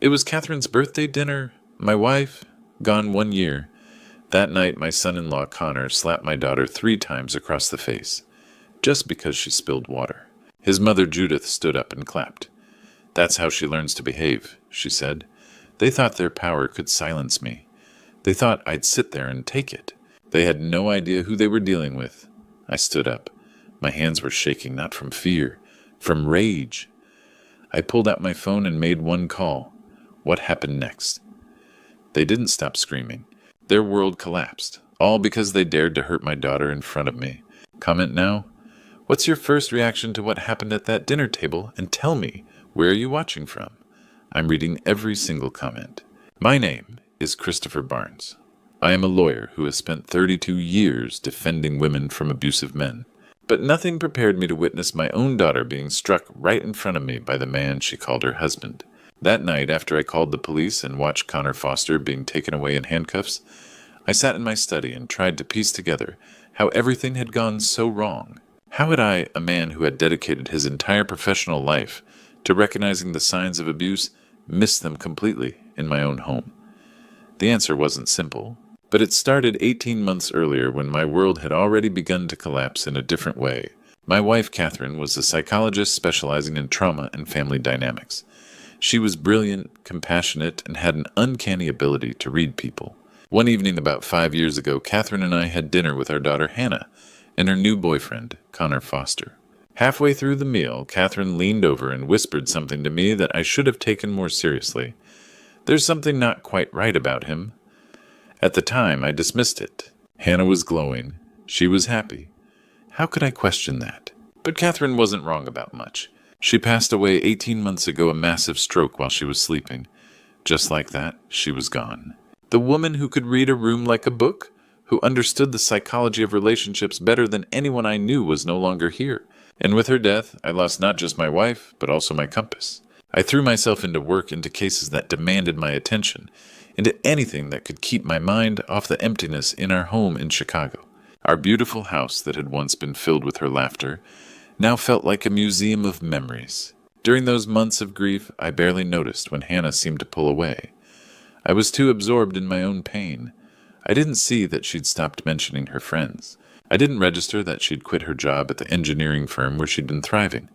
It was Catherine's birthday dinner. My wife, gone 1 year. That night, my son-in-law Connor slapped my daughter 3 times across the face, just because she spilled water. His mother Judith stood up and clapped. "That's how she learns to behave," she said. They thought their power could silence me. They thought I'd sit there and take it. They had no idea who they were dealing with. I stood up. My hands were shaking, not from fear, from rage. I pulled out my phone and made one call. What happened next? They didn't stop screaming. Their world collapsed, all because they dared to hurt my daughter in front of me. Comment now? What's your first reaction to what happened at that dinner table? And tell me, where are you watching from? I'm reading every single comment. My name is Christopher Barnes. I am a lawyer who has spent 32 years defending women from abusive men. But nothing prepared me to witness my own daughter being struck right in front of me by the man she called her husband. That night, after I called the police and watched Connor Foster being taken away in handcuffs, I sat in my study and tried to piece together how everything had gone so wrong. How had I, a man who had dedicated his entire professional life to recognizing the signs of abuse, missed them completely in my own home? The answer wasn't simple, but it started 18 months earlier when my world had already begun to collapse in a different way. My wife, Catherine, was a psychologist specializing in trauma and family dynamics. She was brilliant, compassionate, and had an uncanny ability to read people. One evening about 5 years ago, Catherine and I had dinner with our daughter Hannah and her new boyfriend, Connor Foster. Halfway through the meal, Catherine leaned over and whispered something to me that I should have taken more seriously. There's something not quite right about him. At the time, I dismissed it. Hannah was glowing. She was happy. How could I question that? But Catherine wasn't wrong about much. She passed away 18 months ago, a massive stroke while she was sleeping. Just like that, she was gone. The woman who could read a room like a book, who understood the psychology of relationships better than anyone I knew, was no longer here. And with her death, I lost not just my wife, but also my compass. I threw myself into work, into cases that demanded my attention, into anything that could keep my mind off the emptiness in our home in Chicago. Our beautiful house that had once been filled with her laughter now felt like a museum of memories. During those months of grief, I barely noticed when Hannah seemed to pull away. I was too absorbed in my own pain. I didn't see that she'd stopped mentioning her friends. I didn't register that she'd quit her job at the engineering firm where she'd been thriving.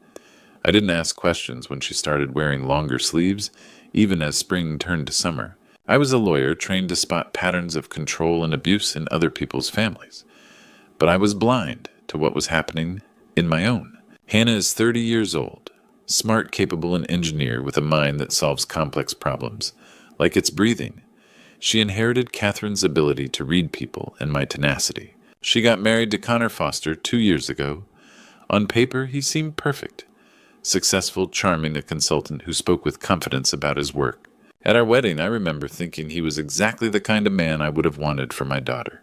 I didn't ask questions when she started wearing longer sleeves, even as spring turned to summer. I was a lawyer trained to spot patterns of control and abuse in other people's families. But I was blind to what was happening in my own. Hannah is 30 years old, smart, capable, and engineer with a mind that solves complex problems, like it's breathing. She inherited Catherine's ability to read people and my tenacity. She got married to Connor Foster 2 years ago. On paper, he seemed perfect. Successful, charming, a consultant who spoke with confidence about his work. At our wedding, I remember thinking he was exactly the kind of man I would have wanted for my daughter.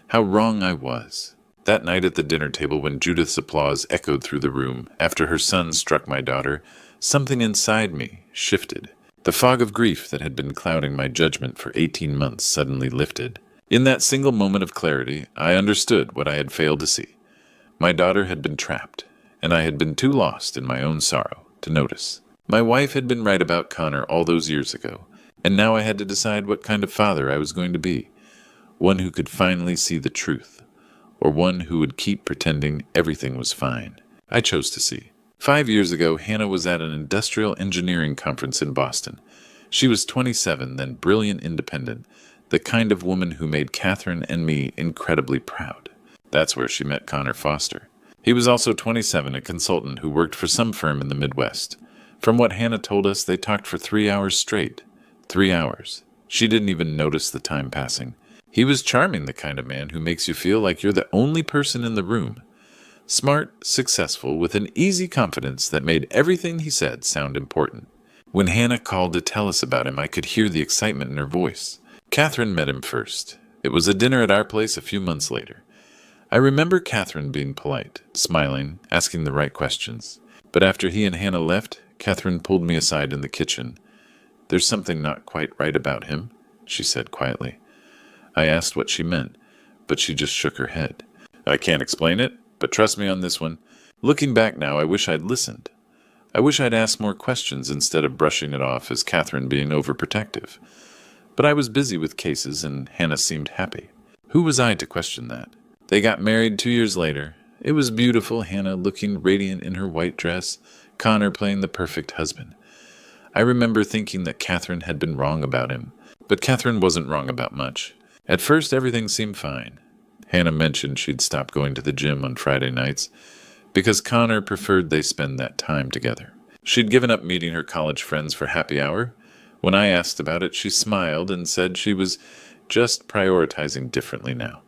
How wrong I was. That night at the dinner table, when Judith's applause echoed through the room after her son struck my daughter, something inside me shifted. The fog of grief that had been clouding my judgment for 18 months suddenly lifted. In that single moment of clarity, I understood what I had failed to see. My daughter had been trapped, and I had been too lost in my own sorrow to notice. My wife had been right about Connor all those years ago, and now I had to decide what kind of father I was going to be. One who could finally see the truth, or one who would keep pretending everything was fine. I chose to see. 5 years ago, Hannah was at an industrial engineering conference in Boston. She was 27, then brilliant, independent, the kind of woman who made Catherine and me incredibly proud. That's where she met Connor Foster. He was also 27, a consultant who worked for some firm in the Midwest. From what Hannah told us, they talked for 3 hours straight. 3 hours. She didn't even notice the time passing. He was charming, the kind of man who makes you feel like you're the only person in the room. Smart, successful, with an easy confidence that made everything he said sound important. When Hannah called to tell us about him, I could hear the excitement in her voice. Catherine met him first. It was a dinner at our place a few months later. I remember Catherine being polite, smiling, asking the right questions. But after he and Hannah left, Catherine pulled me aside in the kitchen. "There's something not quite right about him," she said quietly. I asked what she meant, but she just shook her head. "I can't explain it, but trust me on this one. Looking back now, I wish I'd listened. I wish I'd asked more questions instead of brushing it off as Catherine being overprotective. But I was busy with cases and Hannah seemed happy. Who was I to question that? They got married 2 years later. It was beautiful, Hannah looking radiant in her white dress, Connor playing the perfect husband. I remember thinking that Catherine had been wrong about him, but Catherine wasn't wrong about much. At first, everything seemed fine. Hannah mentioned she'd stopped going to the gym on Friday nights because Connor preferred they spend that time together. She'd given up meeting her college friends for happy hour. When I asked about it, she smiled and said she was just prioritizing differently now.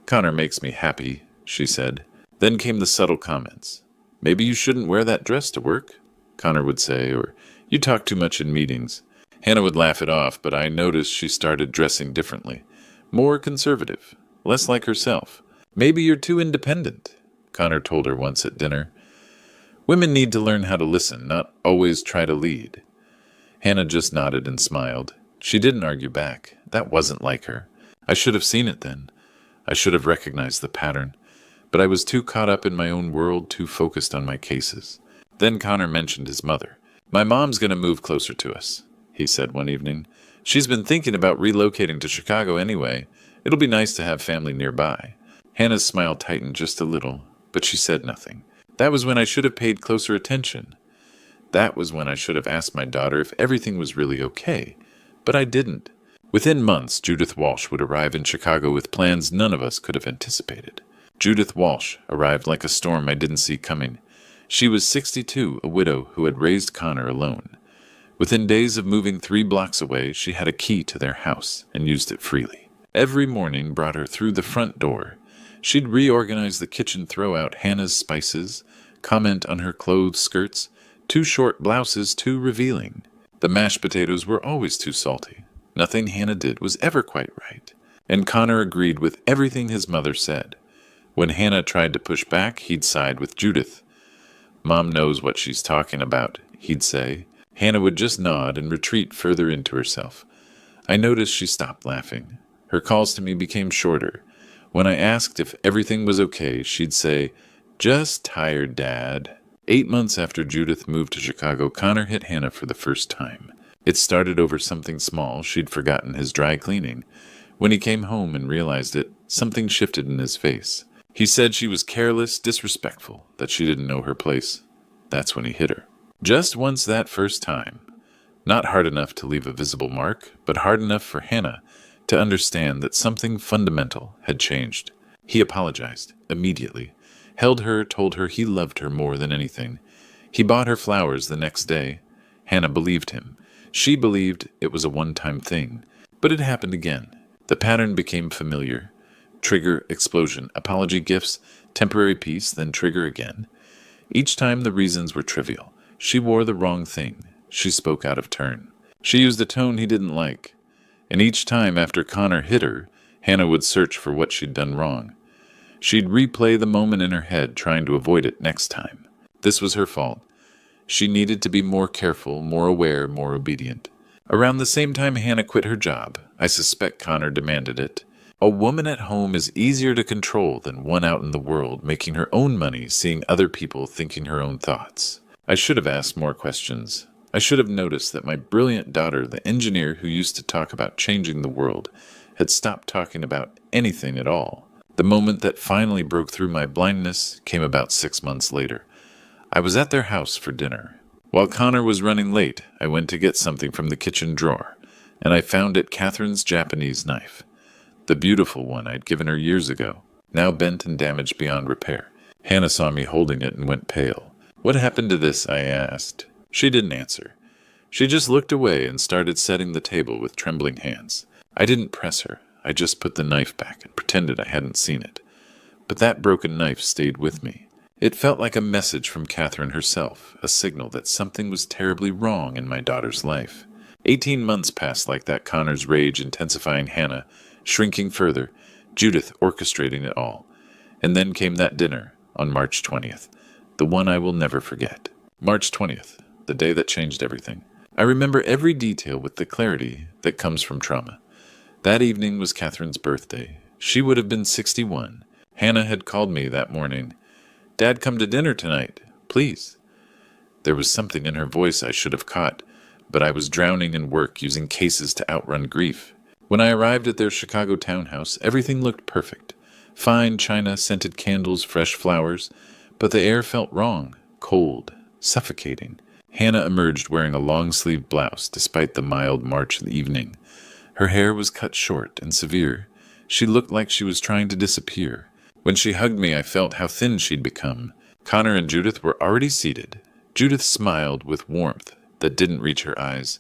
Connor makes me happy, she said. Then came the subtle comments. Maybe you shouldn't wear that dress to work, Connor would say, or you talk too much in meetings. Hannah would laugh it off, but I noticed she started dressing differently. More conservative, less like herself. Maybe you're too independent, Connor told her once at dinner. Women need to learn how to listen, not always try to lead. Hannah just nodded and smiled. She didn't argue back. That wasn't like her. I should have seen it then. I should have recognized the pattern. But I was too caught up in my own world, too focused on my cases. Then Connor mentioned his mother. My mom's going to move closer to us, he said one evening. She's been thinking about relocating to Chicago anyway. It'll be nice to have family nearby. Hannah's smile tightened just a little, but she said nothing. That was when I should have paid closer attention. That was when I should have asked my daughter if everything was really okay. But I didn't. Within months, Judith Walsh would arrive in Chicago with plans none of us could have anticipated. Judith Walsh arrived like a storm I didn't see coming. She was 62, a widow who had raised Connor alone. Within days of moving 3 blocks away, she had a key to their house and used it freely. Every morning brought her through the front door. She'd reorganize the kitchen, throw out Hannah's spices, comment on her clothes skirts, too short blouses too revealing. The mashed potatoes were always too salty. Nothing Hannah did was ever quite right. And Connor agreed with everything his mother said. When Hannah tried to push back, he'd side with Judith. Mom knows what she's talking about, he'd say. Hannah would just nod and retreat further into herself. I noticed she stopped laughing. Her calls to me became shorter. When I asked if everything was okay, she'd say, "Just tired, Dad." 8 months after Judith moved to Chicago, Connor hit Hannah for the first time. It started over something small. She'd forgotten his dry cleaning. When he came home and realized it, something shifted in his face. He said she was careless, disrespectful, that she didn't know her place. That's when he hit her. Just once that first time. Not hard enough to leave a visible mark, but hard enough for Hannah to understand that something fundamental had changed. He apologized, immediately. Held her, told her he loved her more than anything. He bought her flowers the next day. Hannah believed him. She believed it was a one-time thing. But it happened again. The pattern became familiar. Trigger, explosion, apology, gifts, temporary peace, then trigger again. Each time the reasons were trivial. She wore the wrong thing. She spoke out of turn. She used a tone he didn't like. And each time after Connor hit her, Hannah would search for what she'd done wrong. She'd replay the moment in her head, trying to avoid it next time. This was her fault. She needed to be more careful, more aware, more obedient. Around the same time Hannah quit her job, I suspect Connor demanded it. A woman at home is easier to control than one out in the world, making her own money, seeing other people, thinking her own thoughts. I should have asked more questions. I should have noticed that my brilliant daughter, the engineer who used to talk about changing the world, had stopped talking about anything at all. The moment that finally broke through my blindness came about 6 months later. I was at their house for dinner. While Connor was running late, I went to get something from the kitchen drawer, and I found it Catherine's Japanese knife. The beautiful one I'd given her years ago, now bent and damaged beyond repair. Hannah saw me holding it and went pale. "What happened to this?" I asked. She didn't answer. She just looked away and started setting the table with trembling hands. I didn't press her. I just put the knife back and pretended I hadn't seen it. But that broken knife stayed with me. It felt like a message from Catherine herself, a signal that something was terribly wrong in my daughter's life. 18 months passed like that, Connor's rage intensifying, Hannah shrinking further, Judith orchestrating it all. And then came that dinner on March 20th, the one I will never forget. March 20th, the day that changed everything. I remember every detail with the clarity that comes from trauma. That evening was Catherine's birthday. She would have been 61. Hannah had called me that morning. "Dad, come to dinner tonight, please." There was something in her voice I should have caught, but I was drowning in work using cases to outrun grief. When I arrived at their Chicago townhouse, everything looked perfect. Fine china, scented candles, fresh flowers, but the air felt wrong, cold, suffocating. Hannah emerged wearing a long-sleeved blouse despite the mild March evening. Her hair was cut short and severe. She looked like she was trying to disappear. When she hugged me, I felt how thin she'd become. Connor and Judith were already seated. Judith smiled with warmth that didn't reach her eyes.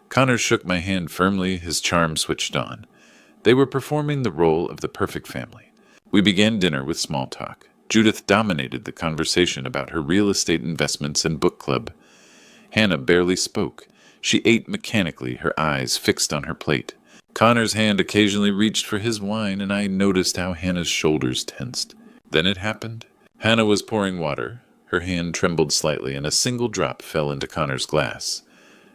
Connor shook my hand firmly, his charm switched on. They were performing the role of the perfect family. We began dinner with small talk. Judith dominated the conversation about her real estate investments and book club. Hannah barely spoke. She ate mechanically, her eyes fixed on her plate. Connor's hand occasionally reached for his wine, and I noticed how Hannah's shoulders tensed. Then it happened. Hannah was pouring water. Her hand trembled slightly, and a single drop fell into Connor's glass.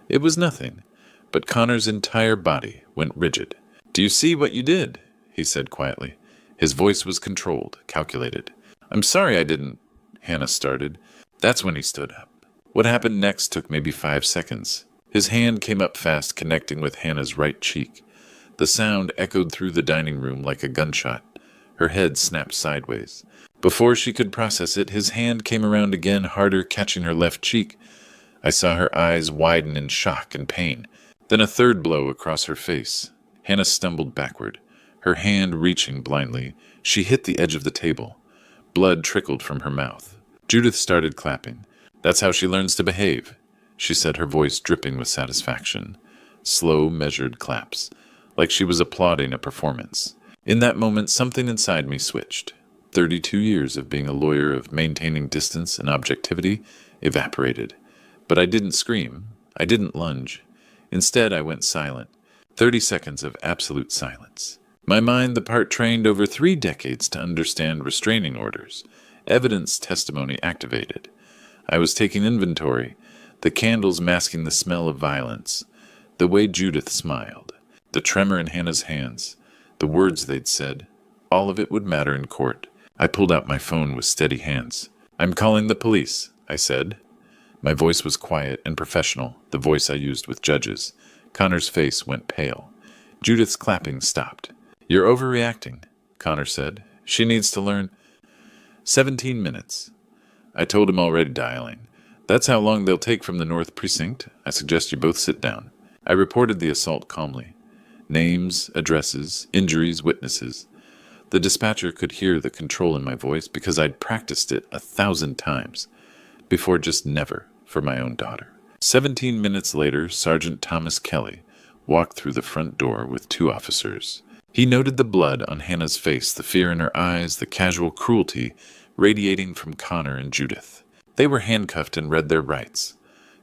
It was nothing, but Connor's entire body went rigid. "Do you see what you did?" he said quietly. His voice was controlled, calculated. "I'm sorry I didn't," Hannah started. That's when he stood up. What happened next took maybe 5 seconds. His hand came up fast, connecting with Hannah's right cheek. The sound echoed through the dining room like a gunshot. Her head snapped sideways. Before she could process it, his hand came around again, harder, catching her left cheek. I saw her eyes widen in shock and pain. Then a third blow across her face. Hannah stumbled backward, her hand reaching blindly. She hit the edge of the table. Blood trickled from her mouth. Judith started clapping. "That's how she learns to behave," she said, her voice dripping with satisfaction. Slow, measured claps, like she was applauding a performance. In that moment, something inside me switched. 32 years of being a lawyer, of maintaining distance and objectivity, evaporated. But I didn't scream. I didn't lunge. Instead, I went silent. 30 seconds of absolute silence. My mind, the part trained over 3 decades to understand restraining orders. Evidence testimony activated. I was taking inventory, the candles masking the smell of violence, the way Judith smiled, the tremor in Hannah's hands, the words they'd said. All of it would matter in court. I pulled out my phone with steady hands. "I'm calling the police," I said. My voice was quiet and professional, the voice I used with judges. Connor's face went pale. Judith's clapping stopped. "You're overreacting," Connor said. "She needs to learn." 17 minutes. I told him already, dialing. "That's how long they'll take from the North Precinct. I suggest you both sit down." I reported the assault calmly. Names, addresses, injuries, witnesses. The dispatcher could hear the control in my voice because I'd practiced it 1,000 times. Before, just never, for my own daughter. 17 minutes later, Sergeant Thomas Kelly walked through the front door with 2 officers. He noted the blood on Hannah's face, the fear in her eyes, the casual cruelty radiating from Connor and Judith. They were handcuffed and read their rights.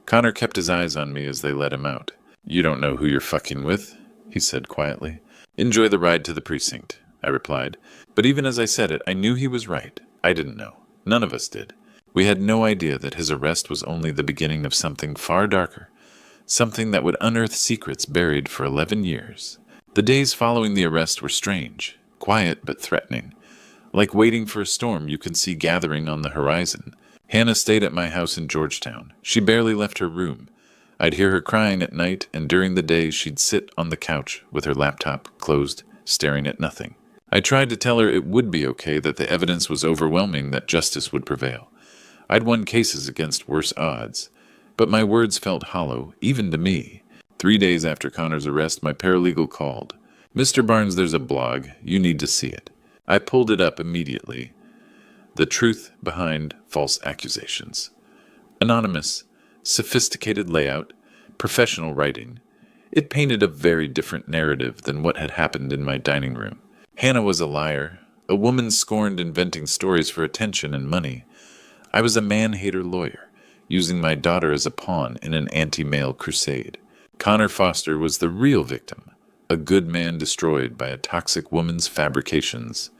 Connor kept his eyes on me as they let him out. "You don't know who you're fucking with," he said quietly. "Enjoy the ride to the precinct," I replied. But even as I said it, I knew he was right. I didn't know. None of us did. We had no idea that his arrest was only the beginning of something far darker, something that would unearth secrets buried for 11 years. The days following the arrest were strange, quiet but threatening, like waiting for a storm you could see gathering on the horizon. Hannah stayed at my house in Georgetown. She barely left her room. I'd hear her crying at night, and during the day she'd sit on the couch with her laptop closed, staring at nothing. I tried to tell her it would be okay, that the evidence was overwhelming, that justice would prevail. I'd won cases against worse odds, but my words felt hollow, even to me. 3 days after Connor's arrest, my paralegal called. "Mr. Barnes, there's a blog. You need to see it." I pulled it up immediately. The truth behind false accusations. Anonymous, sophisticated layout, professional writing. It painted a very different narrative than what had happened in my dining room. Hannah was a liar, a woman scorned inventing stories for attention and money. I was a man-hater lawyer, using my daughter as a pawn in an anti-male crusade. Connor Foster was the real victim, a good man destroyed by a toxic woman's fabrications.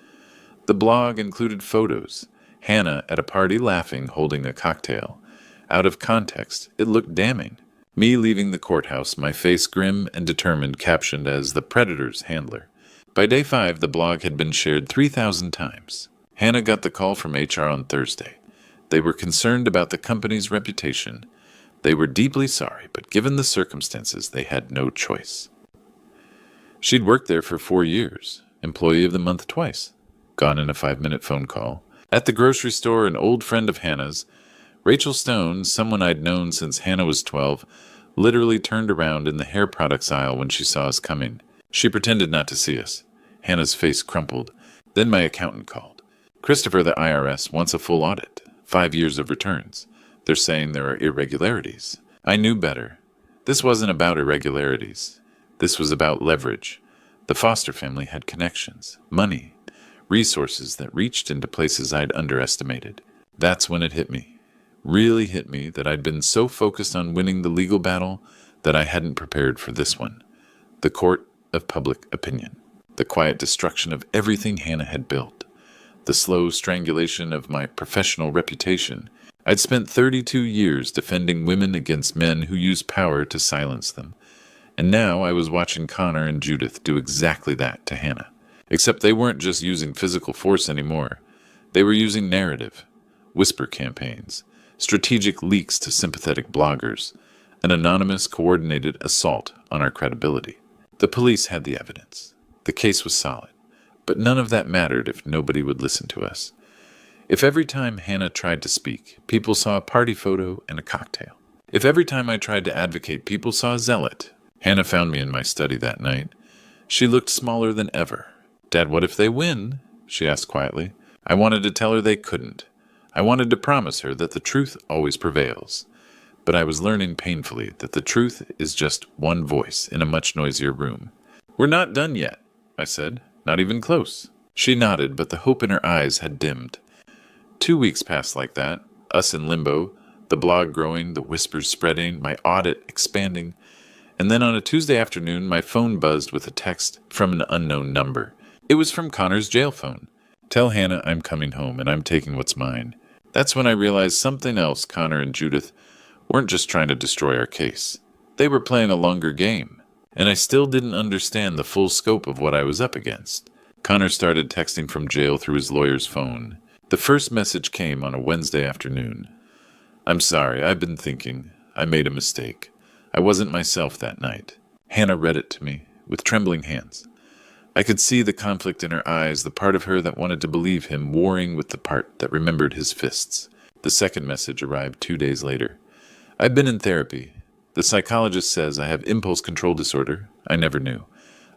The blog included photos. Hannah at a party laughing, holding a cocktail. Out of context, it looked damning. Me leaving the courthouse, my face grim and determined, captioned as "the Predator's Handler." By day 5, the blog had been shared 3,000 times. Hannah got the call from HR on Thursday. They were concerned about the company's reputation. They were deeply sorry, but given the circumstances, they had no choice. She'd worked there for 4 years, Employee of the Month twice, gone in a 5-minute phone call. At the grocery store, an old friend of Hannah's, Rachel Stone, someone I'd known since Hannah was 12, literally turned around in the hair products aisle when she saw us coming. She pretended not to see us. Hannah's face crumpled. Then my accountant called. Christopher, the IRS, wants a full audit. 5 years of returns. They're saying there are irregularities. I knew better. This wasn't about irregularities. This was about leverage. The Foster family had connections, money, resources that reached into places I'd underestimated. That's when it hit me. Really hit me that I'd been so focused on winning the legal battle that I hadn't prepared for this one. The court of public opinion. The quiet destruction of everything Hannah had built. The slow strangulation of my professional reputation. I'd spent 32 years defending women against men who use power to silence them. And now I was watching Connor and Judith do exactly that to Hannah. Except they weren't just using physical force anymore. They were using narrative, whisper campaigns, strategic leaks to sympathetic bloggers, an anonymous coordinated assault on our credibility. The police had the evidence. The case was solid. But none of that mattered if nobody would listen to us. If every time Hannah tried to speak, people saw a party photo and a cocktail. If every time I tried to advocate, people saw a zealot. Hannah found me in my study that night. She looked smaller than ever. Dad, what if they win? She asked quietly. I wanted to tell her they couldn't. I wanted to promise her that the truth always prevails. But I was learning painfully that the truth is just one voice in a much noisier room. We're not done yet, I said. Not even close. She nodded, but the hope in her eyes had dimmed. 2 weeks passed like that, us in limbo, the blog growing, the whispers spreading, my audit expanding. And then on a Tuesday afternoon, my phone buzzed with a text from an unknown number. It was from Connor's jail phone. Tell Hannah I'm coming home and I'm taking what's mine. That's when I realized something else. Connor and Judith weren't just trying to destroy our case. They were playing a longer game. And I still didn't understand the full scope of what I was up against. Connor started texting from jail through his lawyer's phone. The first message came on a Wednesday afternoon. I'm sorry, I've been thinking. I made a mistake. I wasn't myself that night. Hannah read it to me, with trembling hands. I could see the conflict in her eyes, the part of her that wanted to believe him warring with the part that remembered his fists. The second message arrived 2 days later. I've been in therapy. The psychologist says I have impulse control disorder. I never knew.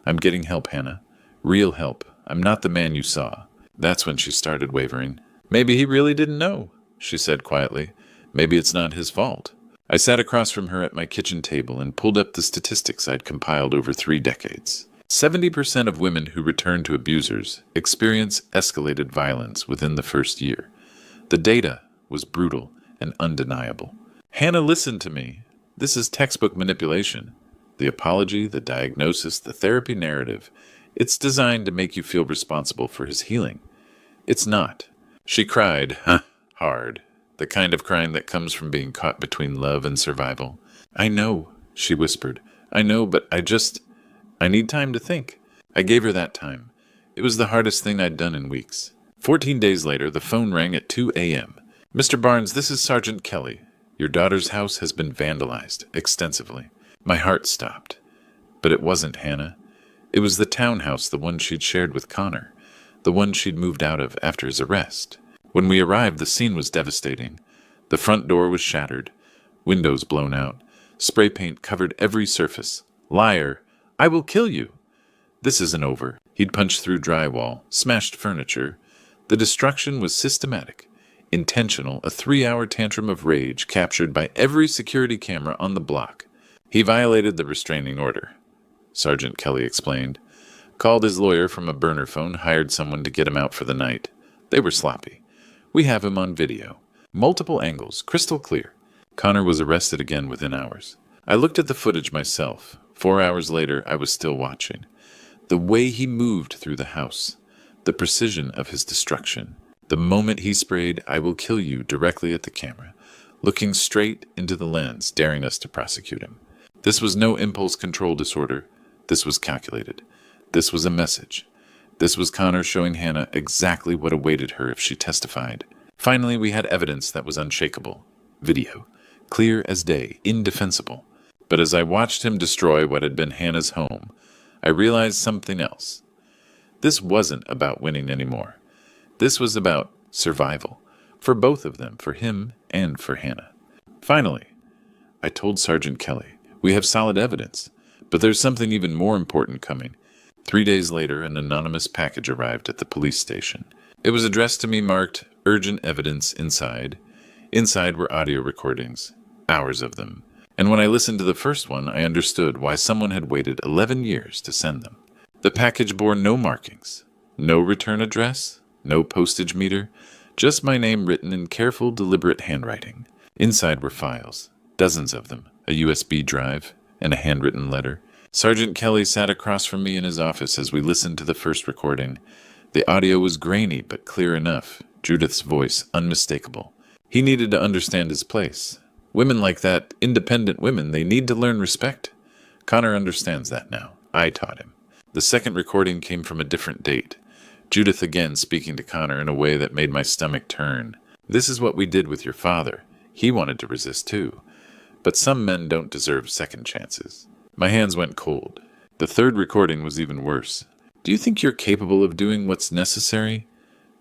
I'm getting help, Hannah. Real help. I'm not the man you saw. That's when she started wavering. Maybe he really didn't know, she said quietly. Maybe it's not his fault. I sat across from her at my kitchen table and pulled up the statistics I'd compiled over 3 decades. 70% of women who return to abusers experience escalated violence within the first year. The data was brutal and undeniable. Hannah listened to me. This is textbook manipulation. The apology, the diagnosis, the therapy narrative. It's designed to make you feel responsible for his healing. It's not. She cried, hard. The kind of crying that comes from being caught between love and survival. I know, she whispered. I know, but I need time to think. I gave her that time. It was the hardest thing I'd done in weeks. 14 days later, the phone rang at 2 a.m. Mr. Barnes, this is Sergeant Kelly. Your daughter's house has been vandalized extensively. My heart stopped. But it wasn't Hannah. It was the townhouse, the one she'd shared with Connor, the one she'd moved out of after his arrest. When we arrived, the scene was devastating. The front door was shattered, windows blown out, spray paint covered every surface. Liar! I will kill you! This isn't over. He'd punched through drywall, smashed furniture. The destruction was systematic. Intentional, a 3-hour tantrum of rage captured by every security camera on the block. He violated the restraining order, Sergeant Kelly explained. Called his lawyer from a burner phone, hired someone to get him out for the night. They were sloppy. We have him on video. Multiple angles, crystal clear. Connor was arrested again within hours. I looked at the footage myself. 4 hours later, I was still watching. The way he moved through the house. The precision of his destruction. The moment he sprayed, I will kill you, directly at the camera, looking straight into the lens, daring us to prosecute him. This was no impulse control disorder. This was calculated. This was a message. This was Connor showing Hannah exactly what awaited her if she testified. Finally, we had evidence that was unshakable. Video. clear as day, indefensible. But as I watched him destroy what had been Hannah's home, I realized something else. This wasn't about winning anymore. This was about survival. For both of them, for him and for Hannah. Finally, I told Sergeant Kelly, we have solid evidence, but there's something even more important coming. 3 days later, an anonymous package arrived at the police station. It was addressed to me marked urgent evidence inside. Inside were audio recordings, hours of them. And when I listened to the first one, I understood why someone had waited 11 years to send them. The package bore no markings, no return address, no postage meter, just my name written in careful, deliberate handwriting. Inside were files, dozens of them, a USB drive, and a handwritten letter. Sergeant Kelly sat across from me in his office as we listened to the first recording. The audio was grainy but clear enough, Judith's voice unmistakable. He needed to understand his place. Women like that, independent women, they need to learn respect. Connor understands that now. I taught him. The second recording came from a different date. Judith again speaking to Connor in a way that made my stomach turn. This is what we did with your father. He wanted to resist too. But some men don't deserve second chances. My hands went cold. The third recording was even worse. Do you think you're capable of doing what's necessary?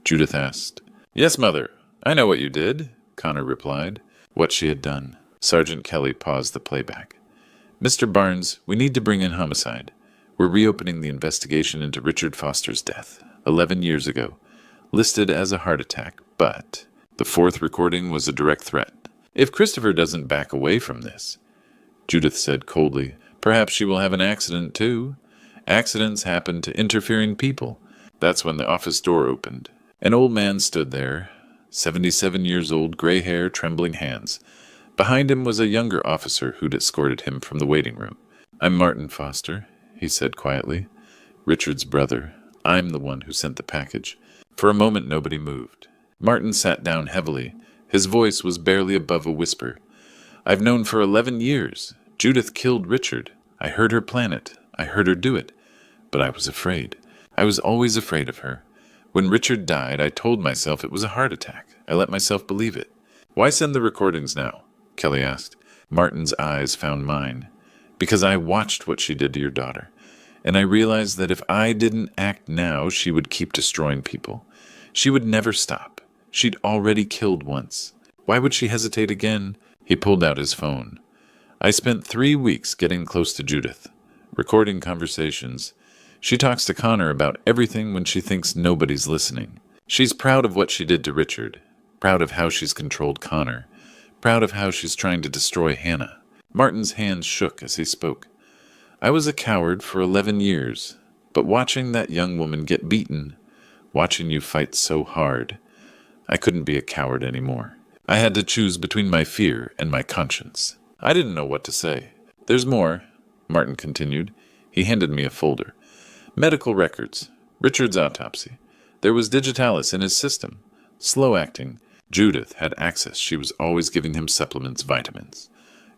Judith asked. Yes, Mother. I know what you did, Connor replied. What she had done. Sergeant Kelly paused the playback. Mr. Barnes, we need to bring in homicide. We're reopening the investigation into Richard Foster's death, 11 years ago, listed as a heart attack, but the fourth recording was a direct threat. If Christopher doesn't back away from this, Judith said coldly, perhaps she will have an accident too. Accidents happen to interfering people. That's when the office door opened. An old man stood there, 77 years old, gray hair, trembling hands. Behind him was a younger officer who'd escorted him from the waiting room. I'm Martin Foster, he said quietly. Richard's brother. I'm the one who sent the package. For a moment nobody moved. Martin sat down heavily. His voice was barely above a whisper. I've known for 11 years. Judith killed Richard. I heard her plan it. I heard her do it. But I was afraid. I was always afraid of her. When Richard died, I told myself it was a heart attack. I let myself believe it. Why send the recordings now? Kelly asked. Martin's eyes found mine. Because I watched what she did to your daughter. And I realized that if I didn't act now, she would keep destroying people. She would never stop. She'd already killed once. Why would she hesitate again? He pulled out his phone. I spent 3 weeks getting close to Judith, recording conversations. She talks to Connor about everything when she thinks nobody's listening. She's proud of what she did to Richard, proud of how she's controlled Connor, proud of how she's trying to destroy Hannah. Martin's hands shook as he spoke. I was a coward for 11 years, but watching that young woman get beaten, watching you fight so hard, I couldn't be a coward anymore. I had to choose between my fear and my conscience. I didn't know what to say. There's more, Martin continued. He handed me a folder. Medical records. Richard's autopsy. There was digitalis in his system. Slow acting. Judith had access. She was always giving him supplements, vitamins.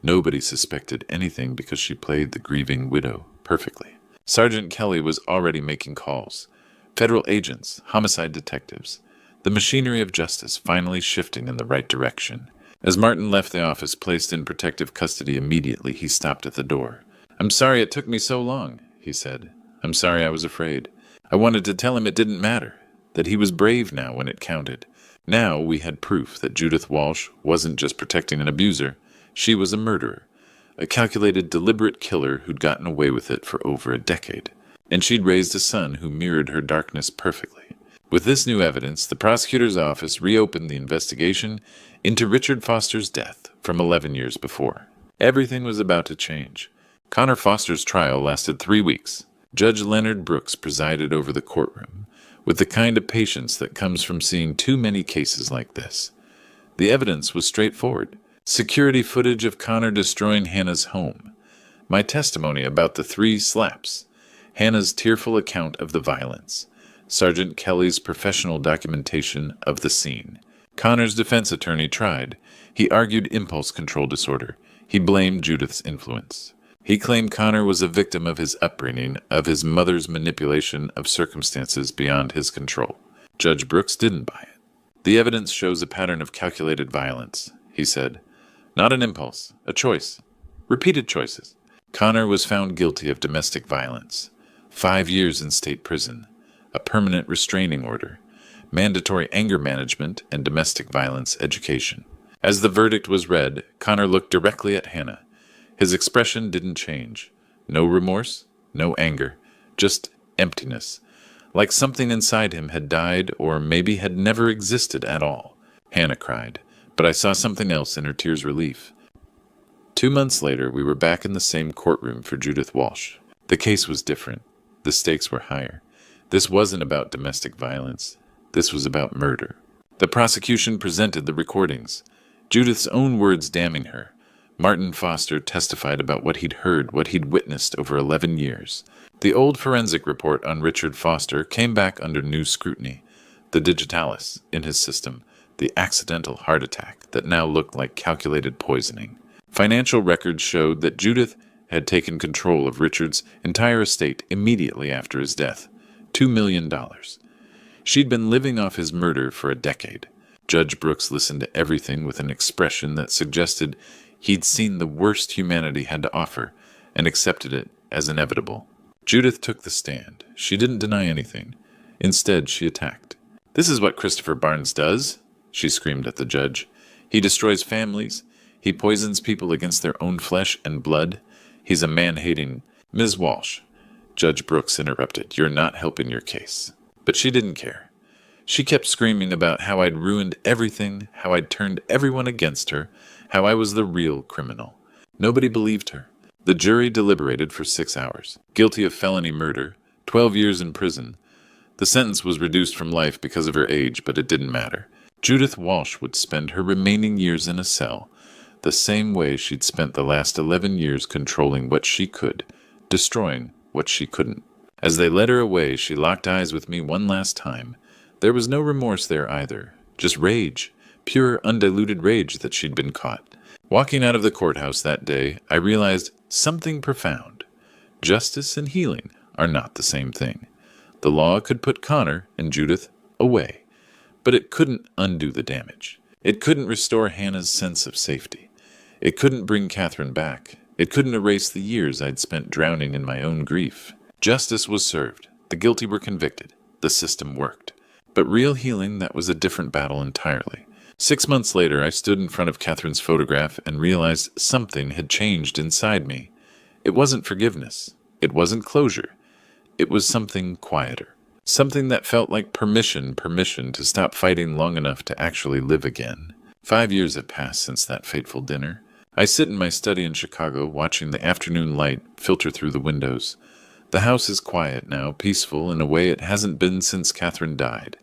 Nobody suspected anything because she played the grieving widow perfectly. Sergeant Kelly was already making calls. Federal agents, homicide detectives. The machinery of justice finally shifting in the right direction. As Martin left the office, placed in protective custody immediately, he stopped at the door. I'm sorry it took me so long, he said. I'm sorry I was afraid. I wanted to tell him it didn't matter, that he was brave now when it counted. Now we had proof that Judith Walsh wasn't just protecting an abuser. She was a murderer, a calculated, deliberate killer who'd gotten away with it for over a decade. And she'd raised a son who mirrored her darkness perfectly. With this new evidence, the prosecutor's office reopened the investigation into Richard Foster's death from 11 years before. Everything was about to change. Connor Foster's trial lasted 3 weeks. Judge Leonard Brooks presided over the courtroom, with the kind of patience that comes from seeing too many cases like this. The evidence was straightforward. Security footage of Connor destroying Hannah's home. My testimony about the 3 slaps. Hannah's tearful account of the violence. Sergeant Kelly's professional documentation of the scene. Connor's defense attorney tried. He argued impulse control disorder. He blamed Judith's influence. He claimed Connor was a victim of his upbringing, of his mother's manipulation of circumstances beyond his control. Judge Brooks didn't buy it. The evidence shows a pattern of calculated violence, he said. Not an impulse, a choice. Repeated choices. Connor was found guilty of domestic violence. 5 years in state prison. A permanent restraining order. Mandatory anger management and domestic violence education. As the verdict was read, Connor looked directly at Hannah. His expression didn't change. No remorse, no anger, just emptiness. Like something inside him had died or maybe had never existed at all. Hannah cried, but I saw something else in her tears' relief. 2 months later, we were back in the same courtroom for Judith Walsh. The case was different. The stakes were higher. This wasn't about domestic violence. This was about murder. The prosecution presented the recordings. Judith's own words damning her. Martin Foster testified about what he'd heard, what he'd witnessed over 11 years. The old forensic report on Richard Foster came back under new scrutiny. The digitalis in his system, the accidental heart attack that now looked like calculated poisoning. Financial records showed that Judith had taken control of Richard's entire estate immediately after his death. $2 million. She'd been living off his murder for a decade. Judge Brooks listened to everything with an expression that suggested he'd seen the worst humanity had to offer and accepted it as inevitable. Judith took the stand. She didn't deny anything. Instead, she attacked. "This is what Christopher Barnes does," she screamed at the judge. "He destroys families. He poisons people against their own flesh and blood. He's a man-hating—" "Ms. Walsh," Judge Brooks interrupted, "you're not helping your case." But she didn't care. She kept screaming about how I'd ruined everything, how I'd turned everyone against her, how I was the real criminal. Nobody believed her. The jury deliberated for 6 hours. Guilty of felony murder, 12 years in prison. The sentence was reduced from life because of her age, but it didn't matter. Judith Walsh would spend her remaining years in a cell, the same way she'd spent the last 11 years controlling what she could, destroying what she couldn't. As they led her away, she locked eyes with me one last time. There was no remorse there either, just rage, pure undiluted rage that she'd been caught. Walking out of the courthouse that day, I realized something profound. Justice and healing are not the same thing. The law could put Connor and Judith away, but it couldn't undo the damage. It couldn't restore Hannah's sense of safety. It couldn't bring Catherine back. It couldn't erase the years I'd spent drowning in my own grief. Justice was served. The guilty were convicted. The system worked. But real healing, that was a different battle entirely. 6 months later, I stood in front of Catherine's photograph and realized something had changed inside me. It wasn't forgiveness. It wasn't closure. It was something quieter. Something that felt like permission to stop fighting long enough to actually live again. 5 years have passed since that fateful dinner. I sit in my study in Chicago, watching the afternoon light filter through the windows. The house is quiet now, peaceful in a way it hasn't been since Catherine died.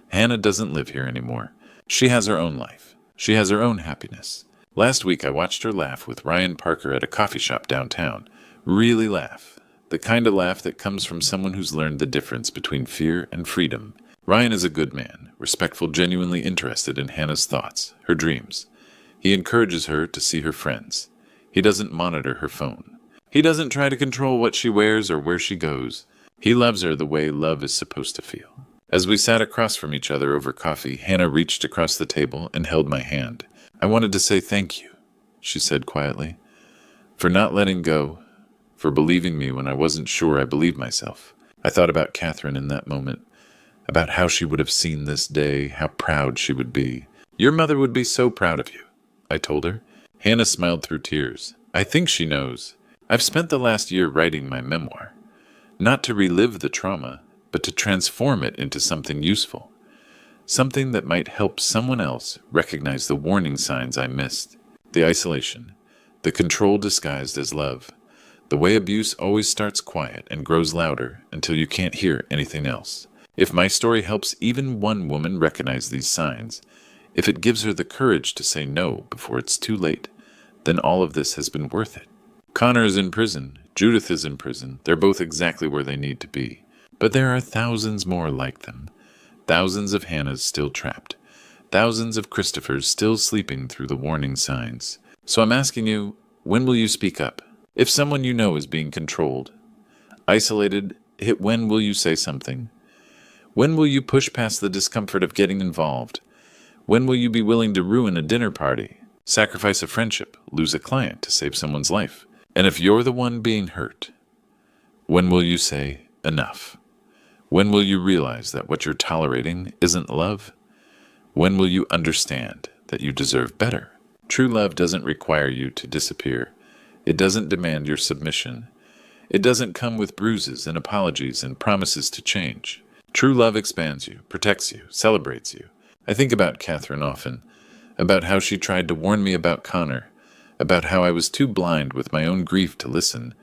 Hannah doesn't live here anymore. She has her own life. She has her own happiness. Last week I watched her laugh with Ryan Parker at a coffee shop downtown. Really laugh. The kind of laugh that comes from someone who's learned the difference between fear and freedom. Ryan is a good man, respectful, genuinely interested in Hannah's thoughts, her dreams. He encourages her to see her friends. He doesn't monitor her phone. He doesn't try to control what she wears or where she goes. He loves her the way love is supposed to feel. As we sat across from each other over coffee, Hannah reached across the table and held my hand. "I wanted to say thank you," she said quietly, "for not letting go, for believing me when I wasn't sure I believed myself." I thought about Catherine in that moment, about how she would have seen this day, how proud she would be. "Your mother would be so proud of you," I told her. Hannah smiled through tears. "I think she knows. I've spent the last year writing my memoir, not to relive the trauma, but to transform it into something useful, something that might help someone else recognize the warning signs I missed, the isolation, the control disguised as love, the way abuse always starts quiet and grows louder until you can't hear anything else. If my story helps even one woman recognize these signs, if it gives her the courage to say no before it's too late, then all of this has been worth it. Connor is in prison. Judith is in prison. They're both exactly where they need to be. But there are thousands more like them. Thousands of Hannahs still trapped. Thousands of Christophers still sleeping through the warning signs. So I'm asking you, when will you speak up? If someone you know is being controlled, isolated, when will you say something? When will you push past the discomfort of getting involved? When will you be willing to ruin a dinner party? sacrifice a friendship, lose a client to save someone's life. And if you're the one being hurt, when will you say enough? When will you realize that what you're tolerating isn't love? When will you understand that you deserve better? True love doesn't require you to disappear. It doesn't demand your submission. It doesn't come with bruises and apologies and promises to change. True love expands you, protects you, celebrates you. I think about Catherine often, about how she tried to warn me about Connor, about how I was too blind with my own grief to listen,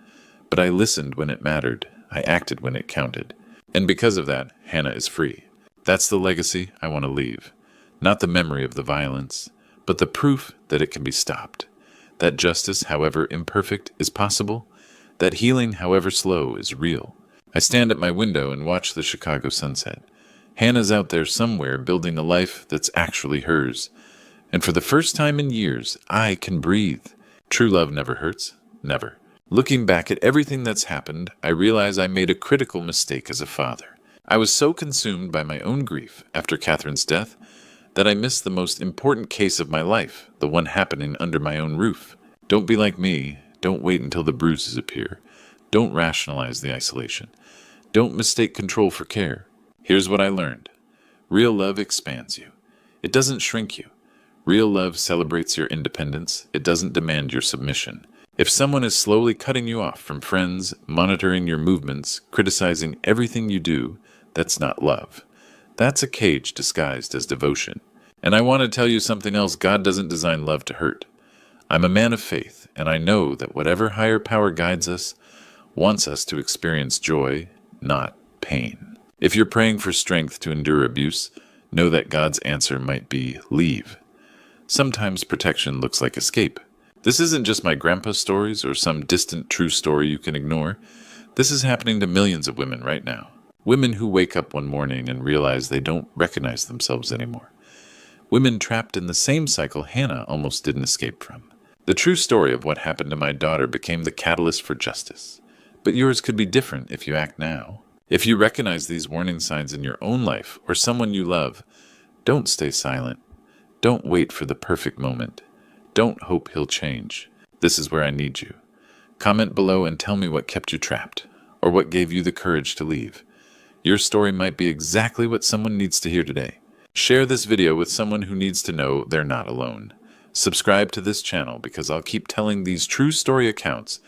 but I listened when it mattered. I acted when it counted. And because of that, Hannah is free. That's the legacy I want to leave. Not the memory of the violence, but the proof that it can be stopped. That justice, however imperfect, is possible. That healing, however slow, is real. I stand at my window and watch the Chicago sunset. Hannah's out there somewhere building a life that's actually hers. And for the first time in years, I can breathe. True love never hurts. Never. Looking back at everything that's happened, I realize I made a critical mistake as a father. I was so consumed by my own grief after Catherine's death that I missed the most important case of my life, the one happening under my own roof. Don't be like me. Don't wait until the bruises appear. Don't rationalize the isolation. Don't mistake control for care. Here's what I learned. Real love expands you. It doesn't shrink you. Real love celebrates your independence. It doesn't demand your submission. If someone is slowly cutting you off from friends, monitoring your movements, criticizing everything you do, that's not love. That's a cage disguised as devotion. And I want to tell you something else. God doesn't design love to hurt. I'm a man of faith, and I know that whatever higher power guides us wants us to experience joy, not pain. If you're praying for strength to endure abuse, know that God's answer might be leave. Sometimes protection looks like escape. This isn't just my grandpa's stories or some distant true story you can ignore. This is happening to millions of women right now. Women who wake up one morning and realize they don't recognize themselves anymore. Women trapped in the same cycle Hannah almost didn't escape from. The true story of what happened to my daughter became the catalyst for justice. But yours could be different if you act now. If you recognize these warning signs in your own life or someone you love, don't stay silent. Don't wait for the perfect moment. Don't hope he'll change. This is where I need you. Comment below and tell me what kept you trapped, or what gave you the courage to leave. Your story might be exactly what someone needs to hear today. Share this video with someone who needs to know they're not alone. Subscribe to this channel because I'll keep telling these true story accounts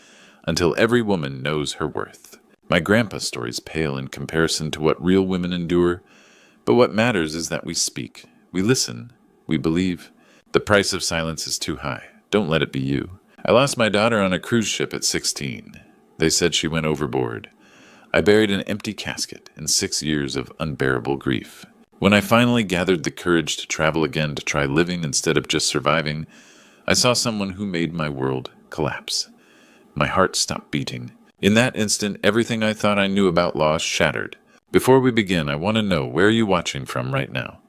until every woman knows her worth. My grandpa's stories pale in comparison to what real women endure, but what matters is that we speak, we listen, we believe. The price of silence is too high. Don't let it be you. I lost my daughter on a cruise ship at 16. They said she went overboard. I buried an empty casket in 6 years of unbearable grief. When I finally gathered the courage to travel again to try living instead of just surviving, I saw someone who made my world collapse. My heart stopped beating. In that instant, everything I thought I knew about loss shattered. Before we begin, I want to know, where are you watching from right now?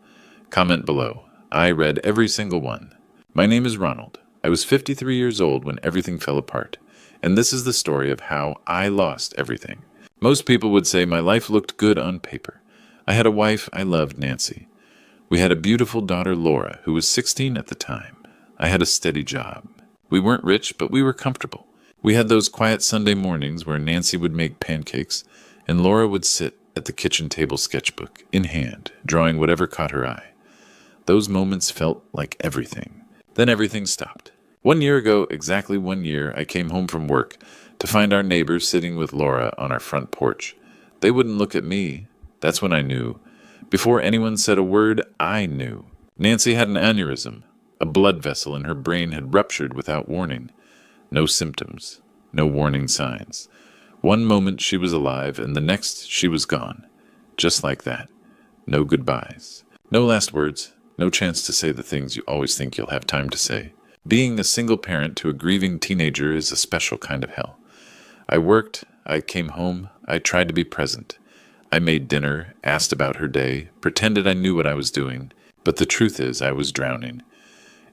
Comment below. I read every single one. My name is Ronald. I was 53 years old when everything fell apart, and this is the story of how I lost everything. Most people would say my life looked good on paper. I had a wife I loved, Nancy. We had a beautiful daughter, Laura, who was 16 at the time. I had a steady job. We weren't rich, but we were comfortable. We had those quiet Sunday mornings where Nancy would make pancakes, and Laura would sit at the kitchen table, sketchbook in hand, drawing whatever caught her eye. Those moments felt like everything. Then everything stopped. 1 year ago, exactly 1 year, I came home from work to find our neighbors sitting with Laura on our front porch. They wouldn't look at me. That's when I knew. Before anyone said a word, I knew. Nancy had an aneurysm. A blood vessel in her brain had ruptured without warning. No symptoms. No warning signs. One moment she was alive, and the next she was gone. Just like that. No goodbyes. No last words. No chance to say the things you always think you'll have time to say. Being a single parent to a grieving teenager is a special kind of hell. I worked, I came home, I tried to be present. I made dinner, asked about her day, pretended I knew what I was doing, but the truth is I was drowning.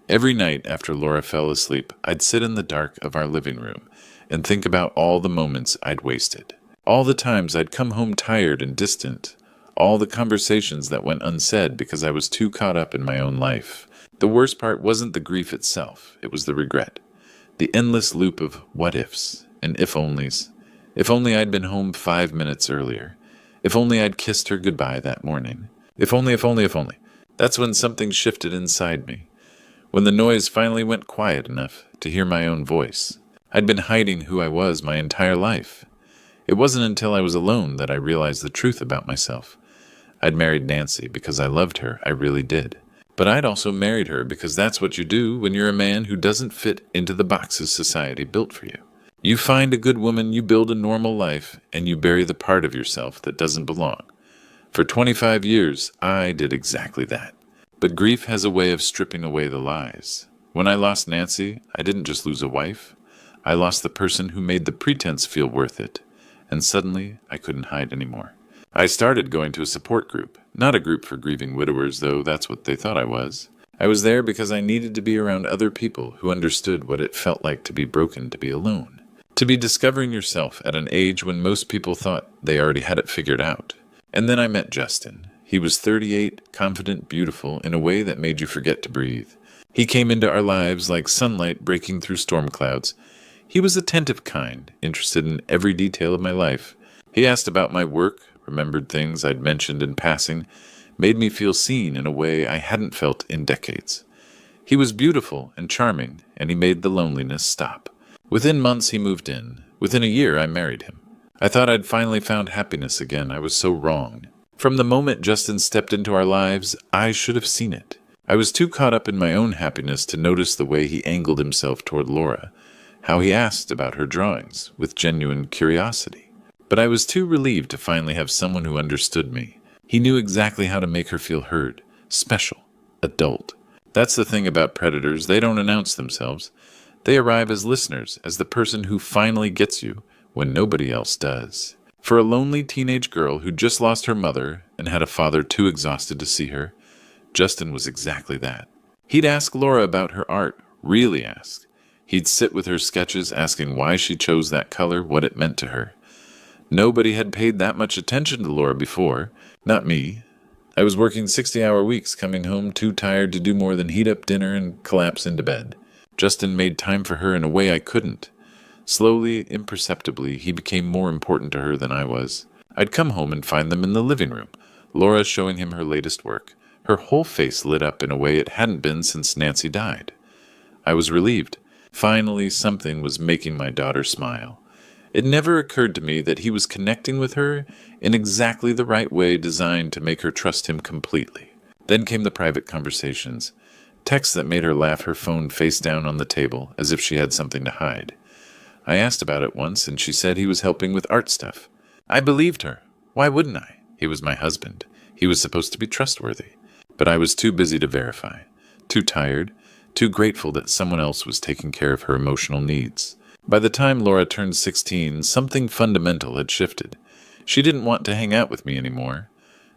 Every night after Laura fell asleep, I'd sit in the dark of our living room and think about all the moments I'd wasted. All the times I'd come home tired and distant. All the conversations that went unsaid because I was too caught up in my own life. The worst part wasn't the grief itself, it was the regret. The endless loop of what ifs and if onlys. If only I'd been home 5 minutes earlier. If only I'd kissed her goodbye that morning. If only, if only, if only. That's when something shifted inside me. When the noise finally went quiet enough to hear my own voice. I'd been hiding who I was my entire life. It wasn't until I was alone that I realized the truth about myself. I'd married Nancy because I loved her, I really did. But I'd also married her because that's what you do when you're a man who doesn't fit into the boxes society built for you. You find a good woman, you build a normal life, and you bury the part of yourself that doesn't belong. For 25 years, I did exactly that. But grief has a way of stripping away the lies. When I lost Nancy, I didn't just lose a wife. I lost the person who made the pretense feel worth it. And suddenly, I couldn't hide anymore. I started going to a support group. Not a group for grieving widowers, though that's what they thought I was. I was there because I needed to be around other people who understood what it felt like to be broken, to be alone. To be discovering yourself at an age when most people thought they already had it figured out. And then I met Justin. He was 38, confident, beautiful, in a way that made you forget to breathe. He came into our lives like sunlight breaking through storm clouds. He was attentive kind, interested in every detail of my life. He asked about my work, remembered things I'd mentioned in passing, made me feel seen in a way I hadn't felt in decades. He was beautiful and charming, and he made the loneliness stop. Within months he moved in. Within a year I married him. I thought I'd finally found happiness again. I was so wrong. From the moment Justin stepped into our lives, I should have seen it. I was too caught up in my own happiness to notice the way he angled himself toward Laura, how he asked about her drawings with genuine curiosity. But I was too relieved to finally have someone who understood me. He knew exactly how to make her feel heard, special, adult. That's the thing about predators. They don't announce themselves. They arrive as listeners, as the person who finally gets you when nobody else does. For a lonely teenage girl who just lost her mother and had a father too exhausted to see her, Justin was exactly that. He'd ask Laura about her art, really ask. He'd sit with her sketches asking why she chose that color, what it meant to her. Nobody had paid that much attention to Laura before, not me. I was working 60-hour weeks, coming home too tired to do more than heat up dinner and collapse into bed. Justin made time for her in a way I couldn't. Slowly, imperceptibly, he became more important to her than I was. I'd come home and find them in the living room, Laura showing him her latest work. Her whole face lit up in a way it hadn't been since Nancy died. I was relieved. Finally, something was making my daughter smile. It never occurred to me that he was connecting with her in exactly the right way designed to make her trust him completely. Then came the private conversations. Texts that made her laugh, her phone face down on the table, as if she had something to hide. I asked about it once, and she said he was helping with art stuff. I believed her. Why wouldn't I? He was my husband. He was supposed to be trustworthy. But I was too busy to verify. Too tired. Too grateful that someone else was taking care of her emotional needs. By the time Laura turned 16, something fundamental had shifted. She didn't want to hang out with me anymore.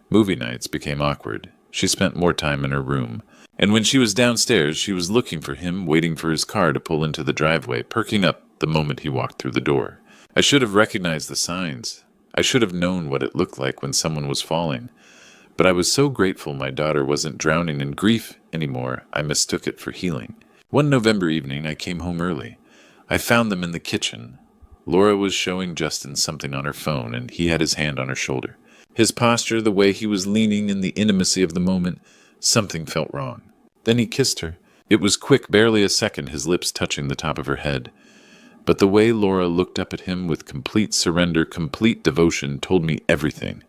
Movie nights became awkward. She spent more time in her room. And when she was downstairs, she was looking for him, waiting for his car to pull into the driveway, perking up the moment he walked through the door. I should have recognized the signs. I should have known what it looked like when someone was falling. But I was so grateful my daughter wasn't drowning in grief anymore, I mistook it for healing. One November evening, I came home early. I found them in the kitchen. Laura was showing Justin something on her phone, and he had his hand on her shoulder. His posture, the way he was leaning in the intimacy of the moment, something felt wrong. Then he kissed her. It was quick, barely a second, his lips touching the top of her head. But the way Laura looked up at him with complete surrender, complete devotion, told me everything.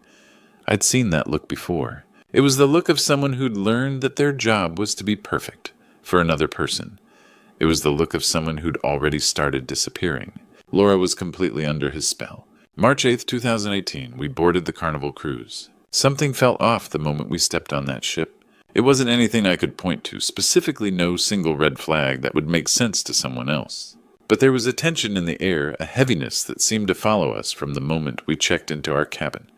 I'd seen that look before. It was the look of someone who'd learned that their job was to be perfect for another person. It was the look of someone who'd already started disappearing. Laura was completely under his spell. March 8th, 2018, we boarded the Carnival cruise. Something felt off the moment we stepped on that ship. It wasn't anything I could point to, specifically no single red flag that would make sense to someone else. But there was a tension in the air, a heaviness that seemed to follow us from the moment we checked into our cabin.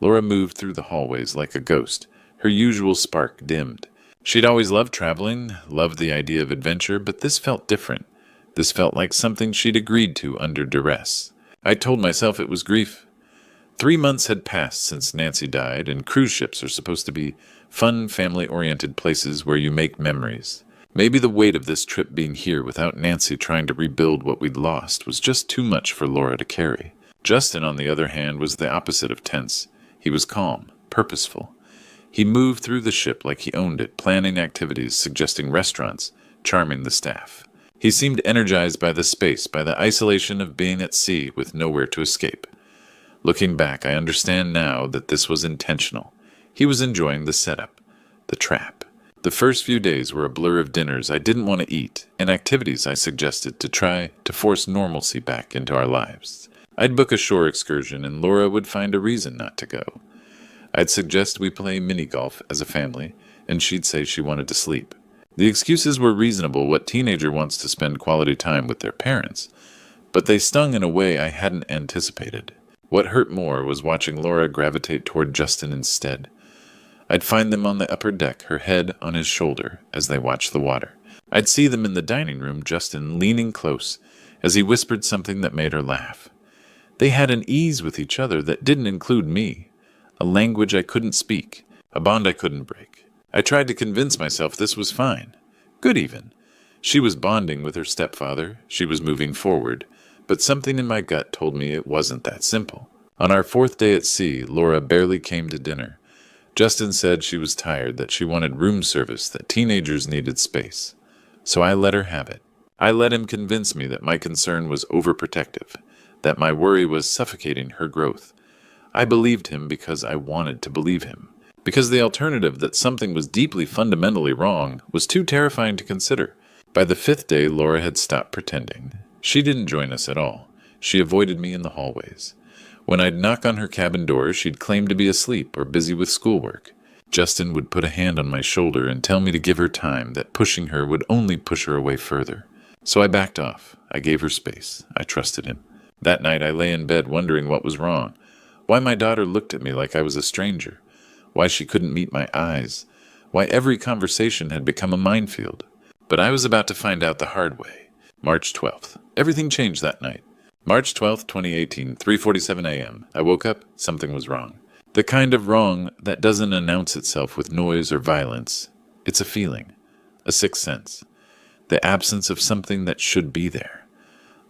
Laura moved through the hallways like a ghost. Her usual spark dimmed. She'd always loved traveling, loved the idea of adventure, but this felt different. This felt like something she'd agreed to under duress. I told myself it was grief. 3 months had passed since Nancy died, and cruise ships are supposed to be fun, family-oriented places where you make memories. Maybe the weight of this trip being here without Nancy trying to rebuild what we'd lost was just too much for Laura to carry. Justin, on the other hand, was the opposite of tense. He was calm, purposeful. He moved through the ship like he owned it, planning activities, suggesting restaurants, charming the staff. He seemed energized by the space, by the isolation of being at sea with nowhere to escape. Looking back, I understand now that this was intentional. He was enjoying the setup, the trap. The first few days were a blur of dinners I didn't want to eat and activities I suggested to try to force normalcy back into our lives. I'd book a shore excursion and Laura would find a reason not to go. I'd suggest we play mini-golf as a family, and she'd say she wanted to sleep. The excuses were reasonable. What teenager wants to spend quality time with their parents? But they stung in a way I hadn't anticipated. What hurt more was watching Laura gravitate toward Justin instead. I'd find them on the upper deck, her head on his shoulder, as they watched the water. I'd see them in the dining room, Justin leaning close, as he whispered something that made her laugh. They had an ease with each other that didn't include me. A language I couldn't speak, a bond I couldn't break. I tried to convince myself this was fine. Good even. She was bonding with her stepfather, she was moving forward, but something in my gut told me it wasn't that simple. On our 4th day at sea, Laura barely came to dinner. Justin said she was tired, that she wanted room service, that teenagers needed space. So I let her have it. I let him convince me that my concern was overprotective, that my worry was suffocating her growth. I believed him because I wanted to believe him, because the alternative that something was deeply fundamentally wrong was too terrifying to consider. By the 5th day, Laura had stopped pretending. She didn't join us at all. She avoided me in the hallways. When I'd knock on her cabin door, she'd claim to be asleep or busy with schoolwork. Justin would put a hand on my shoulder and tell me to give her time, that pushing her would only push her away further. So I backed off. I gave her space. I trusted him. That night I lay in bed wondering what was wrong. Why my daughter looked at me like I was a stranger. Why she couldn't meet my eyes. Why every conversation had become a minefield. But I was about to find out the hard way. March 12th. Everything changed that night. March 12th, 2018, 3:47 a.m. I woke up. Something was wrong. The kind of wrong that doesn't announce itself with noise or violence. It's a feeling. A sixth sense. The absence of something that should be there.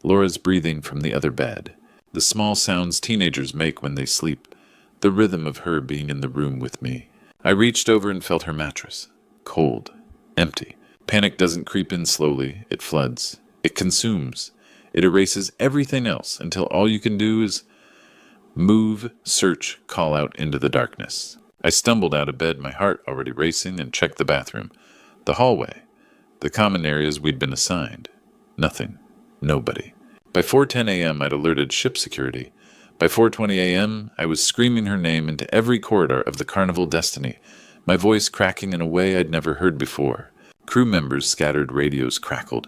Laura's breathing from the other bed. The small sounds teenagers make when they sleep. The rhythm of her being in the room with me. I reached over and felt her mattress. Cold. Empty. Panic doesn't creep in slowly. It floods. It consumes. It erases everything else until all you can do is move, search, call out into the darkness. I stumbled out of bed, my heart already racing, and checked the bathroom. The hallway. The common areas we'd been assigned. Nothing. Nobody. By 4:10 a.m. I'd alerted ship security. By 4:20 a.m. I was screaming her name into every corridor of the Carnival Destiny, my voice cracking in a way I'd never heard before. Crew members scattered, radios crackled.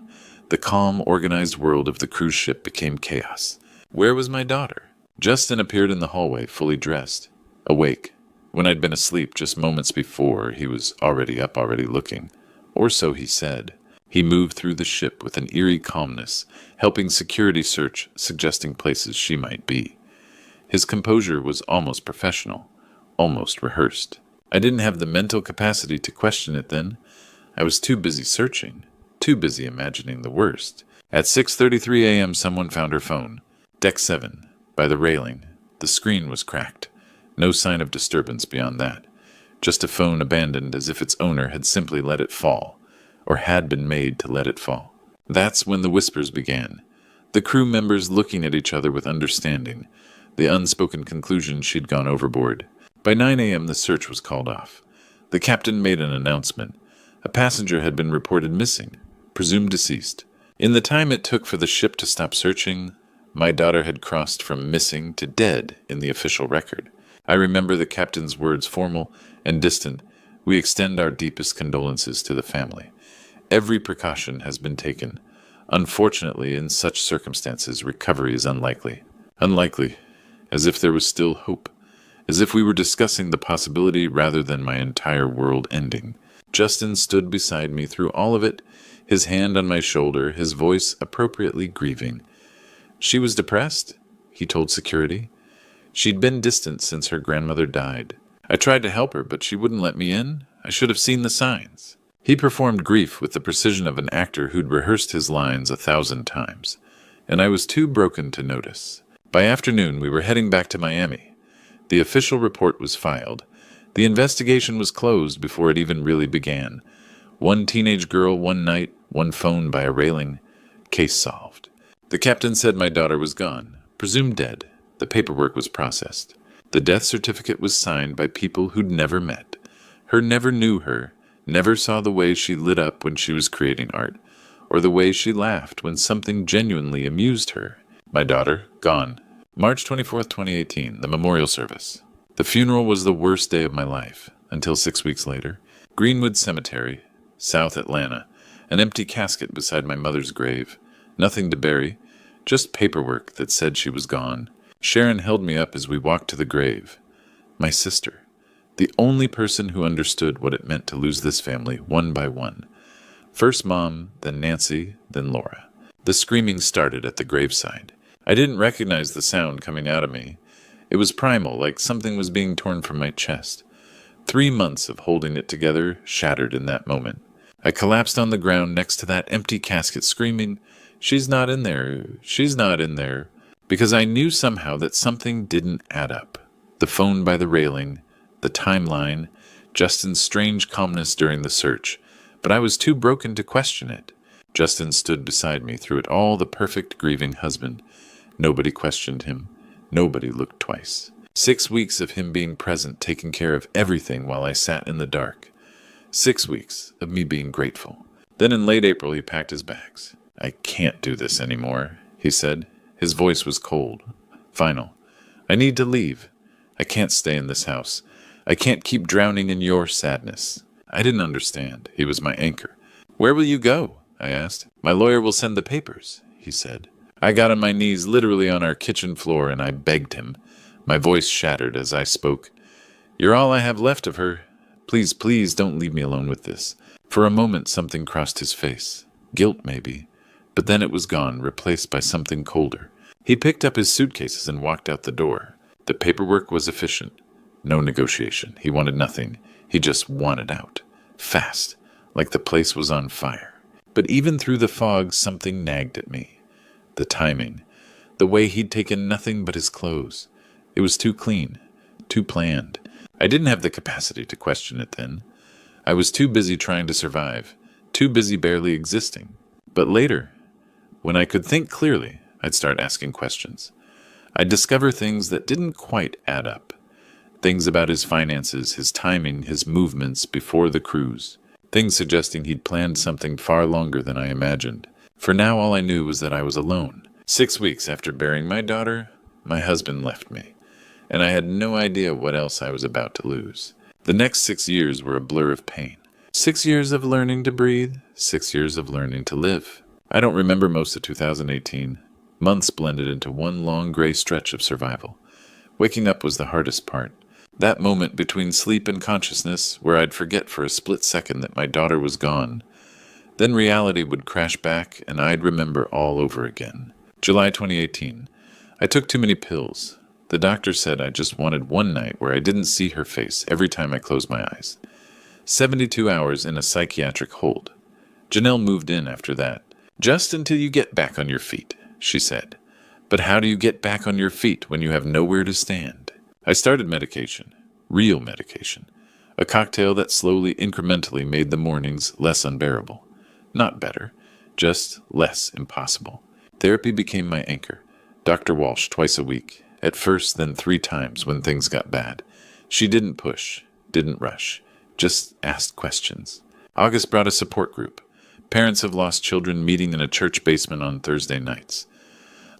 The calm, organized world of the cruise ship became chaos. Where was my daughter? Justin appeared in the hallway, fully dressed. Awake. When I'd been asleep just moments before, he was already up, already looking. Or so he said. He moved through the ship with an eerie calmness, helping security search, suggesting places she might be. His composure was almost professional, almost rehearsed. I didn't have the mental capacity to question it then. I was too busy searching, too busy imagining the worst. At 6:33 a.m. someone found her phone. Deck 7, by the railing. The screen was cracked. No sign of disturbance beyond that. Just a phone abandoned as if its owner had simply let it fall, or had been made to let it fall. That's when the whispers began. The crew members looking at each other with understanding. The unspoken conclusion she'd gone overboard. By 9 a.m. the search was called off. The captain made an announcement. A passenger had been reported missing, presumed deceased. In the time it took for the ship to stop searching, my daughter had crossed from missing to dead in the official record. I remember the captain's words, formal and distant. We extend our deepest condolences to the family. Every precaution has been taken. Unfortunately, in such circumstances, recovery is unlikely. Unlikely, as if there was still hope, as if we were discussing the possibility rather than my entire world ending. Justin stood beside me through all of it, his hand on my shoulder, his voice appropriately grieving. She was depressed, he told security. She'd been distant since her grandmother died. I tried to help her, but she wouldn't let me in. I should have seen the signs. He performed grief with the precision of an actor who'd rehearsed his lines 1,000 times, and I was too broken to notice. By afternoon, we were heading back to Miami. The official report was filed. The investigation was closed before it even really began. One teenage girl, one night, one phone by a railing. Case solved. The captain said my daughter was gone, presumed dead. The paperwork was processed. The death certificate was signed by people who'd never met. Her never knew her, never saw the way she lit up when she was creating art, or the way she laughed when something genuinely amused her. My daughter, gone. March 24th, 2018, the memorial service. The funeral was the worst day of my life, until 6 weeks later. Greenwood Cemetery, South Atlanta, an empty casket beside my mother's grave. Nothing to bury, just paperwork that said she was gone. Sharon held me up as we walked to the grave. My sister, the only person who understood what it meant to lose this family one by one. First Mom, then Nancy, then Laura. The screaming started at the graveside. I didn't recognize the sound coming out of me. It was primal, like something was being torn from my chest. 3 months of holding it together shattered in that moment. I collapsed on the ground next to that empty casket, screaming, "She's not in there, she's not in there," because I knew somehow that something didn't add up. The phone by the railing, the timeline, Justin's strange calmness during the search, but I was too broken to question it. Justin stood beside me through it all, the perfect grieving husband. Nobody questioned him. Nobody looked twice. 6 weeks of him being present, taking care of everything while I sat in the dark. 6 weeks of me being grateful. Then in late April, he packed his bags. "I can't do this anymore," he said. His voice was cold, final. "I need to leave. I can't stay in this house. I can't keep drowning in your sadness." I didn't understand. He was my anchor. "Where will you go?" I asked. "My lawyer will send the papers," he said. I got on my knees literally on our kitchen floor and I begged him. My voice shattered as I spoke. "You're all I have left of her. Please, please don't leave me alone with this." For a moment something crossed his face. Guilt, maybe. But then it was gone, replaced by something colder. He picked up his suitcases and walked out the door. The paperwork was efficient. No negotiation. He wanted nothing. He just wanted out. Fast. Like the place was on fire. But even through the fog, something nagged at me. The timing. The way he'd taken nothing but his clothes. It was too clean. Too planned. I didn't have the capacity to question it then. I was too busy trying to survive. Too busy barely existing. But later, when I could think clearly, I'd start asking questions. I'd discover things that didn't quite add up. Things about his finances, his timing, his movements before the cruise. Things suggesting he'd planned something far longer than I imagined. For now, all I knew was that I was alone. 6 weeks after burying my daughter, my husband left me, and I had no idea what else I was about to lose. The next 6 years were a blur of pain. 6 years of learning to breathe, 6 years of learning to live. I don't remember most of 2018. Months blended into one long gray stretch of survival. Waking up was the hardest part. That moment between sleep and consciousness where I'd forget for a split second that my daughter was gone. Then reality would crash back and I'd remember all over again. July 2018. I took too many pills. The doctor said I just wanted one night where I didn't see her face every time I closed my eyes. 72 hours in a psychiatric hold. Janelle moved in after that. "Just until you get back on your feet," she said. "But how do you get back on your feet when you have nowhere to stand?" I started medication. Real medication. A cocktail that slowly, incrementally made the mornings less unbearable. Not better, just less impossible. Therapy became my anchor. Dr. Walsh twice a week. At first, then 3 times when things got bad. She didn't push, didn't rush, just asked questions. August brought a support group. Parents of lost children meeting in a church basement on Thursday nights.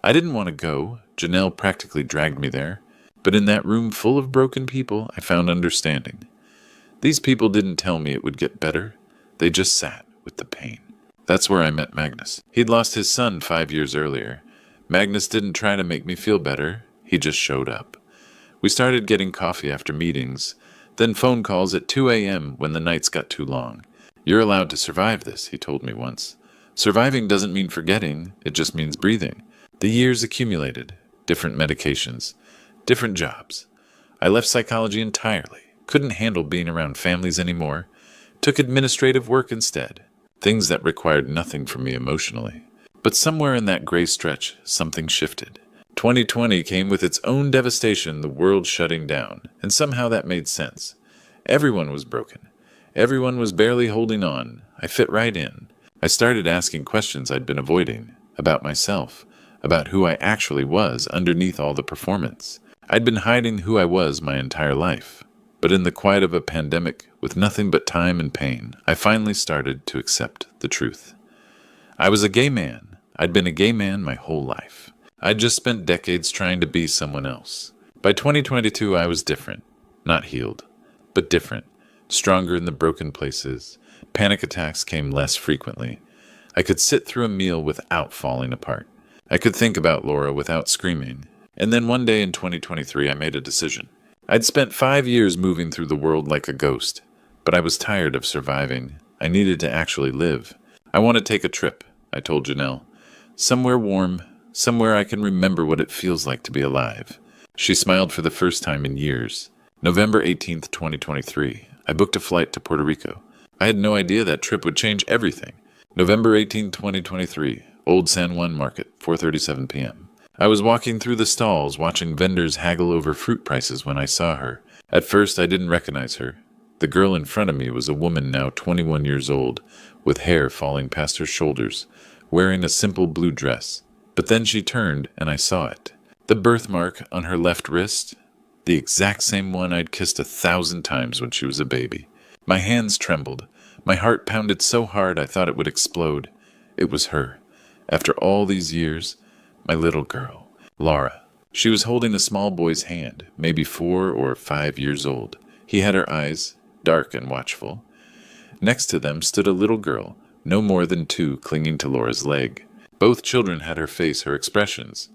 I didn't want to go. Janelle practically dragged me there. But in that room full of broken people, I found understanding. These people didn't tell me it would get better. They just sat with the pain. That's where I met Magnus. He'd lost his son 5 years earlier. Magnus didn't try to make me feel better. He just showed up. We started getting coffee after meetings, then phone calls at 2 a.m. when the nights got too long. "You're allowed to survive this," he told me once. Surviving doesn't mean forgetting, it just means breathing. The years accumulated, different medications, different jobs. I left psychology entirely, couldn't handle being around families anymore, took administrative work instead, things that required nothing from me emotionally. But somewhere in that gray stretch, something shifted. 2020 came with its own devastation, the world shutting down, and somehow that made sense. Everyone was broken. Everyone was barely holding on. I fit right in. I started asking questions I'd been avoiding, about myself, about who I actually was underneath all the performance. I'd been hiding who I was my entire life. But in the quiet of a pandemic, with nothing but time and pain, I finally started to accept the truth. I was a gay man. I'd been a gay man my whole life. I'd just spent decades trying to be someone else. By 2022, I was different. Not healed, but different. Stronger in the broken places. Panic attacks came less frequently. I could sit through a meal without falling apart. I could think about Laura without screaming. And then one day in 2023, I made a decision. I'd spent 5 years moving through the world like a ghost, but I was tired of surviving. I needed to actually live. I want to take a trip, I told Janelle. Somewhere warm, somewhere I can remember what it feels like to be alive. She smiled for the first time in years. November 18th, 2023, I booked a flight to Puerto Rico. I had no idea that trip would change everything. November 18th, 2023, Old San Juan Market, 4:37 p.m. I was walking through the stalls, watching vendors haggle over fruit prices when I saw her. At first, I didn't recognize her. The girl in front of me was a woman now 21 years old, with hair falling past her shoulders, wearing a simple blue dress. But then she turned, and I saw it. The birthmark on her left wrist, the exact same one I'd kissed 1,000 times when she was a baby. My hands trembled. My heart pounded so hard I thought it would explode. It was her. After all these years, my little girl, Laura. She was holding a small boy's hand, maybe 4 or 5 years old. He had her eyes, dark and watchful. Next to them stood a little girl, no more than 2, clinging to Laura's leg. Both children had her face, her expressions.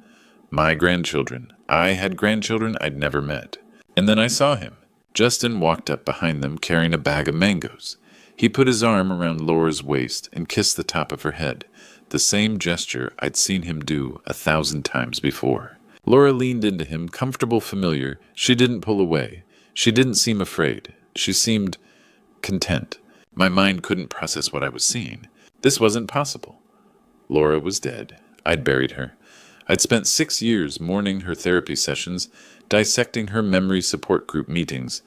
My grandchildren. I had grandchildren I'd never met. And then I saw him. Justin walked up behind them carrying a bag of mangoes. He put his arm around Laura's waist and kissed the top of her head, the same gesture I'd seen him do 1,000 times before. Laura leaned into him, comfortable, familiar. She didn't pull away. She didn't seem afraid. She seemed content. My mind couldn't process what I was seeing. This wasn't possible. Laura was dead. I'd buried her. I'd spent 6 years mourning her therapy sessions, dissecting her memory support group meetings,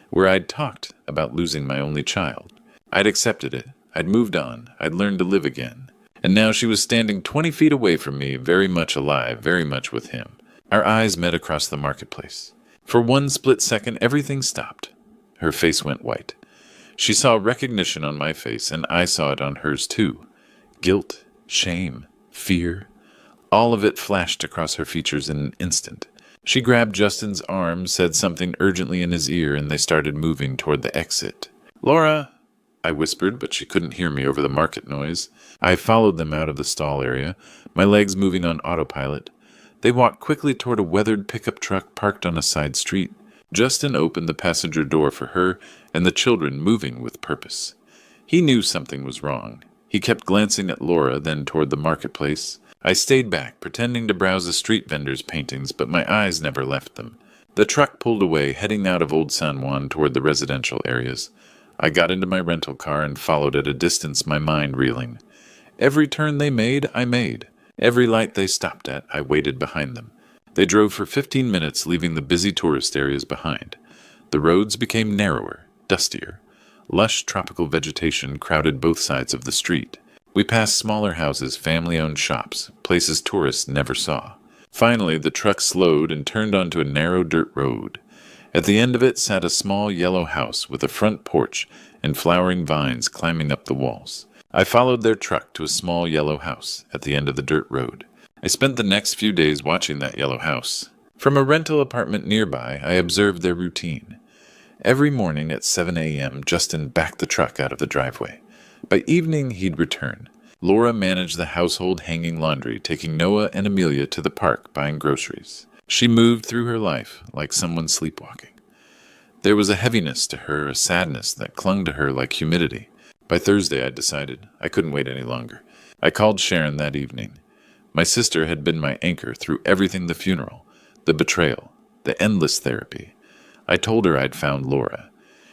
where I'd talked about losing my only child. I'd accepted it. I'd moved on. I'd learned to live again. And now she was standing 20 feet away from me, very much alive, very much with him. Our eyes met across the marketplace. For one split second, everything stopped. Her face went white. She saw recognition on my face, and I saw it on hers too. Guilt, shame, fear. All of it flashed across her features in an instant. She grabbed Justin's arm, said something urgently in his ear, and they started moving toward the exit. "Laura!" I whispered, but she couldn't hear me over the market noise. I followed them out of the stall area, my legs moving on autopilot. They walked quickly toward a weathered pickup truck parked on a side street. Justin opened the passenger door for her and the children, moving with purpose. He knew something was wrong. He kept glancing at Laura, then toward the marketplace. I stayed back, pretending to browse the street vendors' paintings, but my eyes never left them. The truck pulled away, heading out of Old San Juan toward the residential areas. I got into my rental car and followed at a distance, my mind reeling. Every turn they made, I made. Every light they stopped at, I waited behind them. They drove for 15 minutes, leaving the busy tourist areas behind. The roads became narrower, dustier. Lush tropical vegetation crowded both sides of the street. We passed smaller houses, family-owned shops, places tourists never saw. Finally, the truck slowed and turned onto a narrow dirt road. At the end of it sat a small yellow house with a front porch and flowering vines climbing up the walls. I followed their truck to a small yellow house at the end of the dirt road. I spent the next few days watching that yellow house. From a rental apartment nearby, I observed their routine. Every morning at 7 a.m., Justin backed the truck out of the driveway. By evening, he'd return. Laura managed the household hanging laundry, taking Noah and Amelia to the park buying groceries. She moved through her life like someone sleepwalking. There was a heaviness to her, a sadness that clung to her like humidity. By Thursday, I decided I couldn't wait any longer. I called Sharon that evening. My sister had been my anchor through everything: the funeral, the betrayal, the endless therapy. I told her I'd found Laura.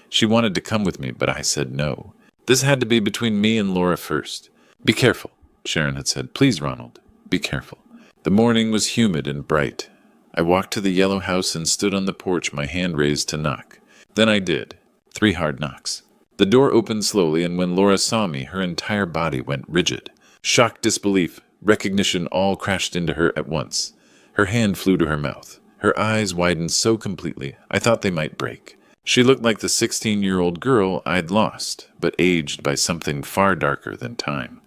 She wanted to come with me, but I said no. This had to be between me and Laura first. Be careful, Sharon had said. Please, Ronald, be careful. The morning was humid and bright. I walked to the yellow house and stood on the porch, my hand raised to knock. Then I did. 3 hard knocks. The door opened slowly, and when Laura saw me, her entire body went rigid. Shock, disbelief, recognition all crashed into her at once. Her hand flew to her mouth. Her eyes widened so completely, I thought they might break. She looked like the 16-year-old girl I'd lost, but aged by something far darker than time.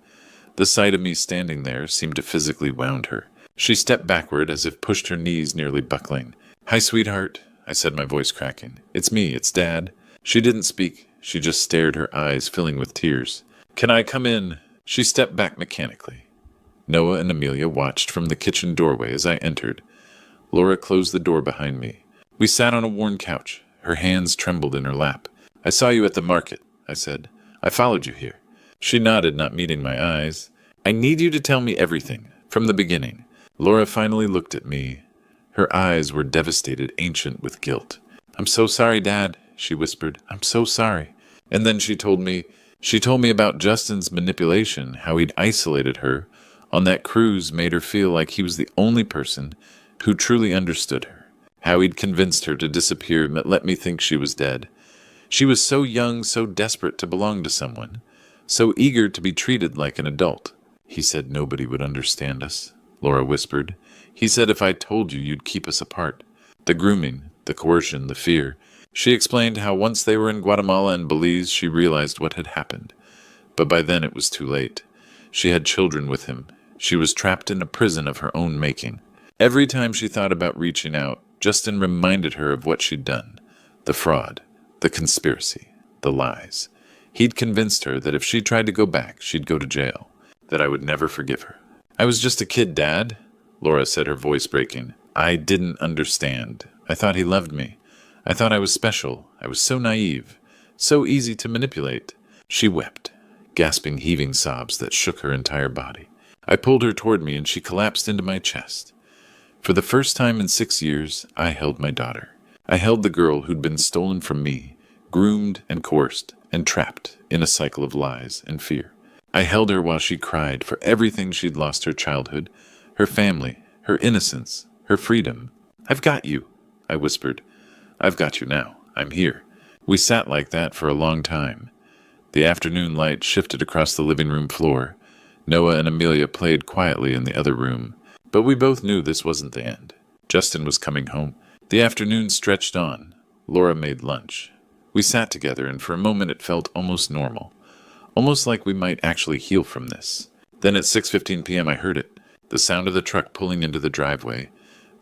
The sight of me standing there seemed to physically wound her. She stepped backward as if pushed, her knees nearly buckling. "Hi, sweetheart," I said, my voice cracking. "It's me, it's Dad." She didn't speak. She just stared, her eyes filling with tears. "Can I come in?" She stepped back mechanically. Noah and Amelia watched from the kitchen doorway as I entered. Laura closed the door behind me. We sat on a worn couch. Her hands trembled in her lap. "I saw you at the market," I said. "I followed you here." She nodded, not meeting my eyes. "I need you to tell me everything, from the beginning." Laura finally looked at me. Her eyes were devastated, ancient with guilt. "I'm so sorry, Dad," she whispered. "I'm so sorry." And then she told me about Justin's manipulation, how he'd isolated her on that cruise, made her feel like he was the only person who truly understood her, how he'd convinced her to disappear and let me think she was dead. She was so young, so desperate to belong to someone, so eager to be treated like an adult. "He said nobody would understand us," Laura whispered. "He said if I told you, you'd keep us apart. The grooming, the coercion, the fear." She explained how once they were in Guatemala and Belize, she realized what had happened. But by then it was too late. She had children with him. She was trapped in a prison of her own making. Every time she thought about reaching out, Justin reminded her of what she'd done. The fraud, the conspiracy, the lies. He'd convinced her that if she tried to go back, she'd go to jail, that I would never forgive her. "I was just a kid, Dad," Laura said, her voice breaking. "I didn't understand. I thought he loved me. I thought I was special. I was so naive, so easy to manipulate." She wept, gasping, heaving sobs that shook her entire body. I pulled her toward me, and she collapsed into my chest. For the first time in 6 years, I held my daughter. I held the girl who'd been stolen from me, groomed and coerced, and trapped in a cycle of lies and fear. I held her while she cried for everything she'd lost: her childhood, her family, her innocence, her freedom. "I've got you," I whispered. "I've got you now. I'm here." We sat like that for a long time. The afternoon light shifted across the living room floor. Noah and Amelia played quietly in the other room, but we both knew this wasn't the end. Justin was coming home. The afternoon stretched on. Laura made lunch. We sat together, and for a moment it felt almost normal, almost like we might actually heal from this. Then at 6:15 p.m. I heard it, the sound of the truck pulling into the driveway,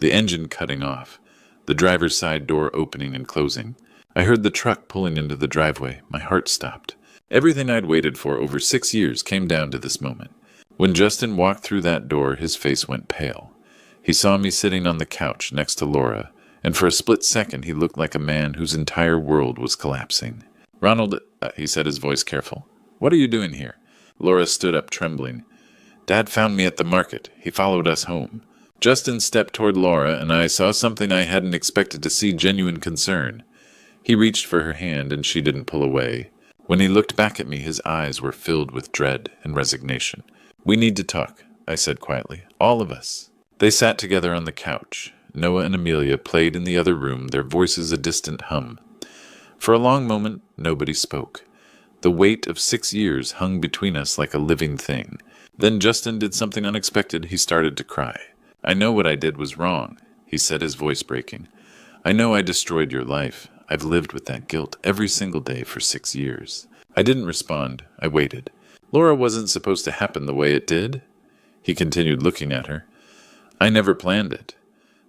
the engine cutting off, the driver's side door opening and closing. I heard the truck pulling into the driveway. My heart stopped. Everything I'd waited for over 6 years came down to this moment. When Justin walked through that door, his face went pale. He saw me sitting on the couch next to Laura, and for a split second he looked like a man whose entire world was collapsing. "Ronald," he said, his voice careful, "what are you doing here?" Laura stood up, trembling. "Dad found me at the market. He followed us home." Justin stepped toward Laura, and I saw something I hadn't expected to see: genuine concern. He reached for her hand, and she didn't pull away. When he looked back at me, his eyes were filled with dread and resignation. "We need to talk," I said quietly. "All of us." They sat together on the couch. Noah and Amelia played in the other room, their voices a distant hum. For a long moment, nobody spoke. The weight of 6 years hung between us like a living thing. Then Justin did something unexpected. He started to cry. "I know what I did was wrong," he said, his voice breaking. "I know I destroyed your life. I've lived with that guilt every single day for 6 years. I didn't respond. I waited. Laura wasn't supposed to happen the way it did." He continued, looking at her. "I never planned it.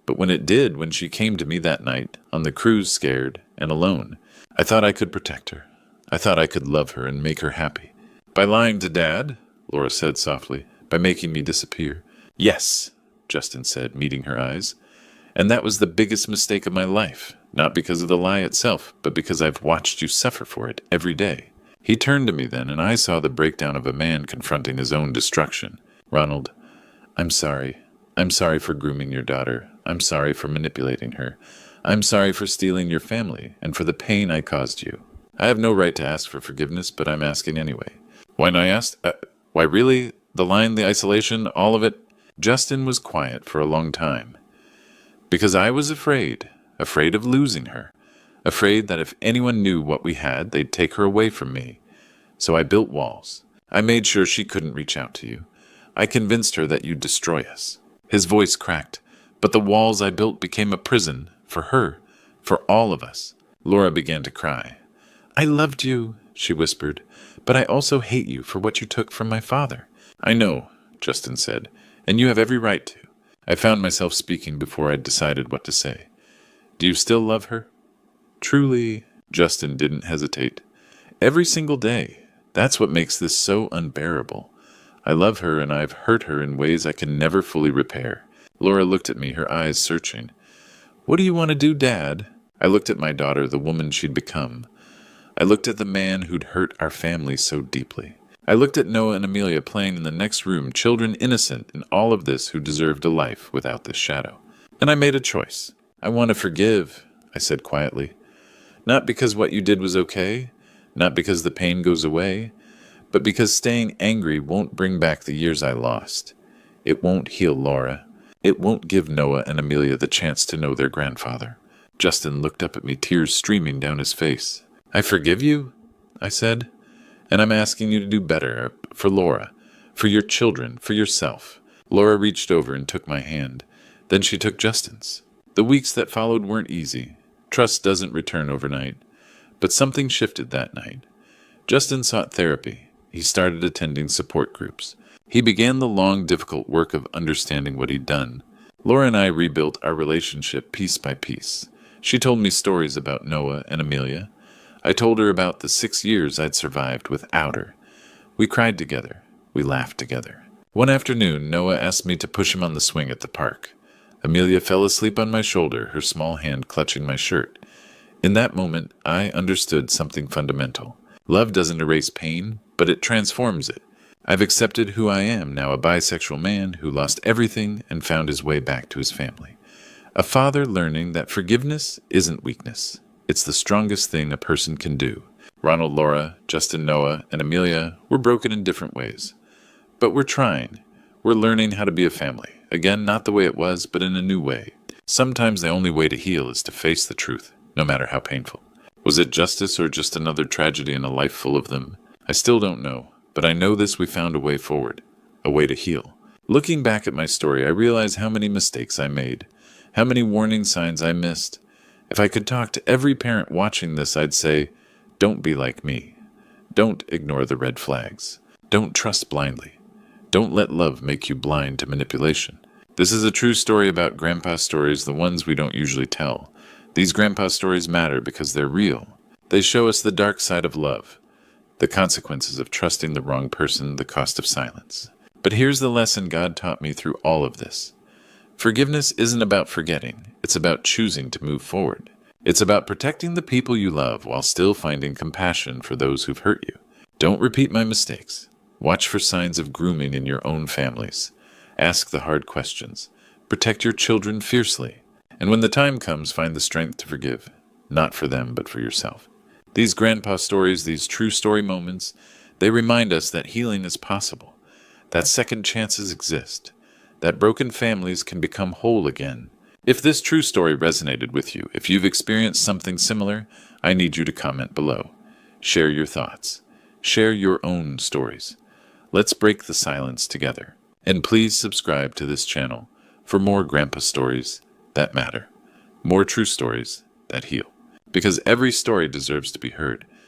But when it did, when she came to me that night, on the cruise, scared and alone, I thought I could protect her. I thought I could love her and make her happy." "By lying to Dad?" Laura said softly. "By making me disappear?" "Yes," Justin said, meeting her eyes. "And that was the biggest mistake of my life. Not because of the lie itself, but because I've watched you suffer for it every day." He turned to me then, and I saw the breakdown of a man confronting his own destruction. "Ronald, I'm sorry. I'm sorry for grooming your daughter. I'm sorry for manipulating her. I'm sorry for stealing your family and for the pain I caused you. I have no right to ask for forgiveness, but I'm asking anyway. When I asked, why really? The line, the isolation, all of it? Justin was quiet for a long time. Because I was afraid of losing her, afraid that if anyone knew what we had, they'd take her away from me. So I built walls. I made sure she couldn't reach out to you. I convinced her that you'd destroy us. His voice cracked, but the walls I built became a prison for her, for all of us. Laura began to cry. I loved you, she whispered, but I also hate you for what you took from my father. I know, Justin said, and you have every right to. I found myself speaking before I'd decided what to say. Do you still love her? Truly, Justin didn't hesitate. Every single day. That's what makes this so unbearable. I love her and I've hurt her in ways I can never fully repair. Laura looked at me, her eyes searching. What do you want to do, Dad? I looked at my daughter, the woman she'd become. I looked at the man who'd hurt our family so deeply. I looked at Noah and Amelia playing in the next room, children innocent in all of this who deserved a life without this shadow. And I made a choice. I want to forgive, I said quietly. Not because what you did was okay, not because the pain goes away, but because staying angry won't bring back the years I lost. It won't heal Laura. It won't give Noah and Amelia the chance to know their grandfather. Justin looked up at me, tears streaming down his face. I forgive you, I said, and I'm asking you to do better for Laura, for your children, for yourself. Laura reached over and took my hand. Then she took Justin's. The weeks that followed weren't easy. Trust doesn't return overnight. But something shifted that night. Justin sought therapy. He started attending support groups. He began the long, difficult work of understanding what he'd done. Laura and I rebuilt our relationship piece by piece. She told me stories about Noah and Amelia. I told her about the 6 years I'd survived without her. We cried together. We laughed together. One afternoon, Noah asked me to push him on the swing at the park. Amelia fell asleep on my shoulder, her small hand clutching my shirt. In that moment, I understood something fundamental. Love doesn't erase pain, but it transforms it. I've accepted who I am, now a bisexual man who lost everything and found his way back to his family. A father learning that forgiveness isn't weakness. It's the strongest thing a person can do. Ronald, Laura, Justin, Noah, and Amelia were broken in different ways. But we're trying. We're learning how to be a family. Again, not the way it was, but in a new way. Sometimes the only way to heal is to face the truth, no matter how painful. Was it justice or just another tragedy in a life full of them? I still don't know, but I know this: we found a way forward, a way to heal. Looking back at my story, I realize how many mistakes I made, how many warning signs I missed. If I could talk to every parent watching this, I'd say, don't be like me. Don't ignore the red flags. Don't trust blindly. Don't let love make you blind to manipulation. This is a true story about grandpa stories, the ones we don't usually tell. These grandpa stories matter because they're real. They show us the dark side of love, the consequences of trusting the wrong person, the cost of silence. But here's the lesson God taught me through all of this. Forgiveness isn't about forgetting. It's about choosing to move forward. It's about protecting the people you love while still finding compassion for those who've hurt you. Don't repeat my mistakes. Watch for signs of grooming in your own families. Ask the hard questions. Protect your children fiercely. And when the time comes, find the strength to forgive. Not for them, but for yourself. These grandpa stories, these true story moments, they remind us that healing is possible, that second chances exist, that broken families can become whole again. If this true story resonated with you, if you've experienced something similar, I need you to comment below. Share your thoughts. Share your own stories. Let's break the silence together. And please subscribe to this channel for more grandpa stories that matter. More true stories that heal. Because every story deserves to be heard.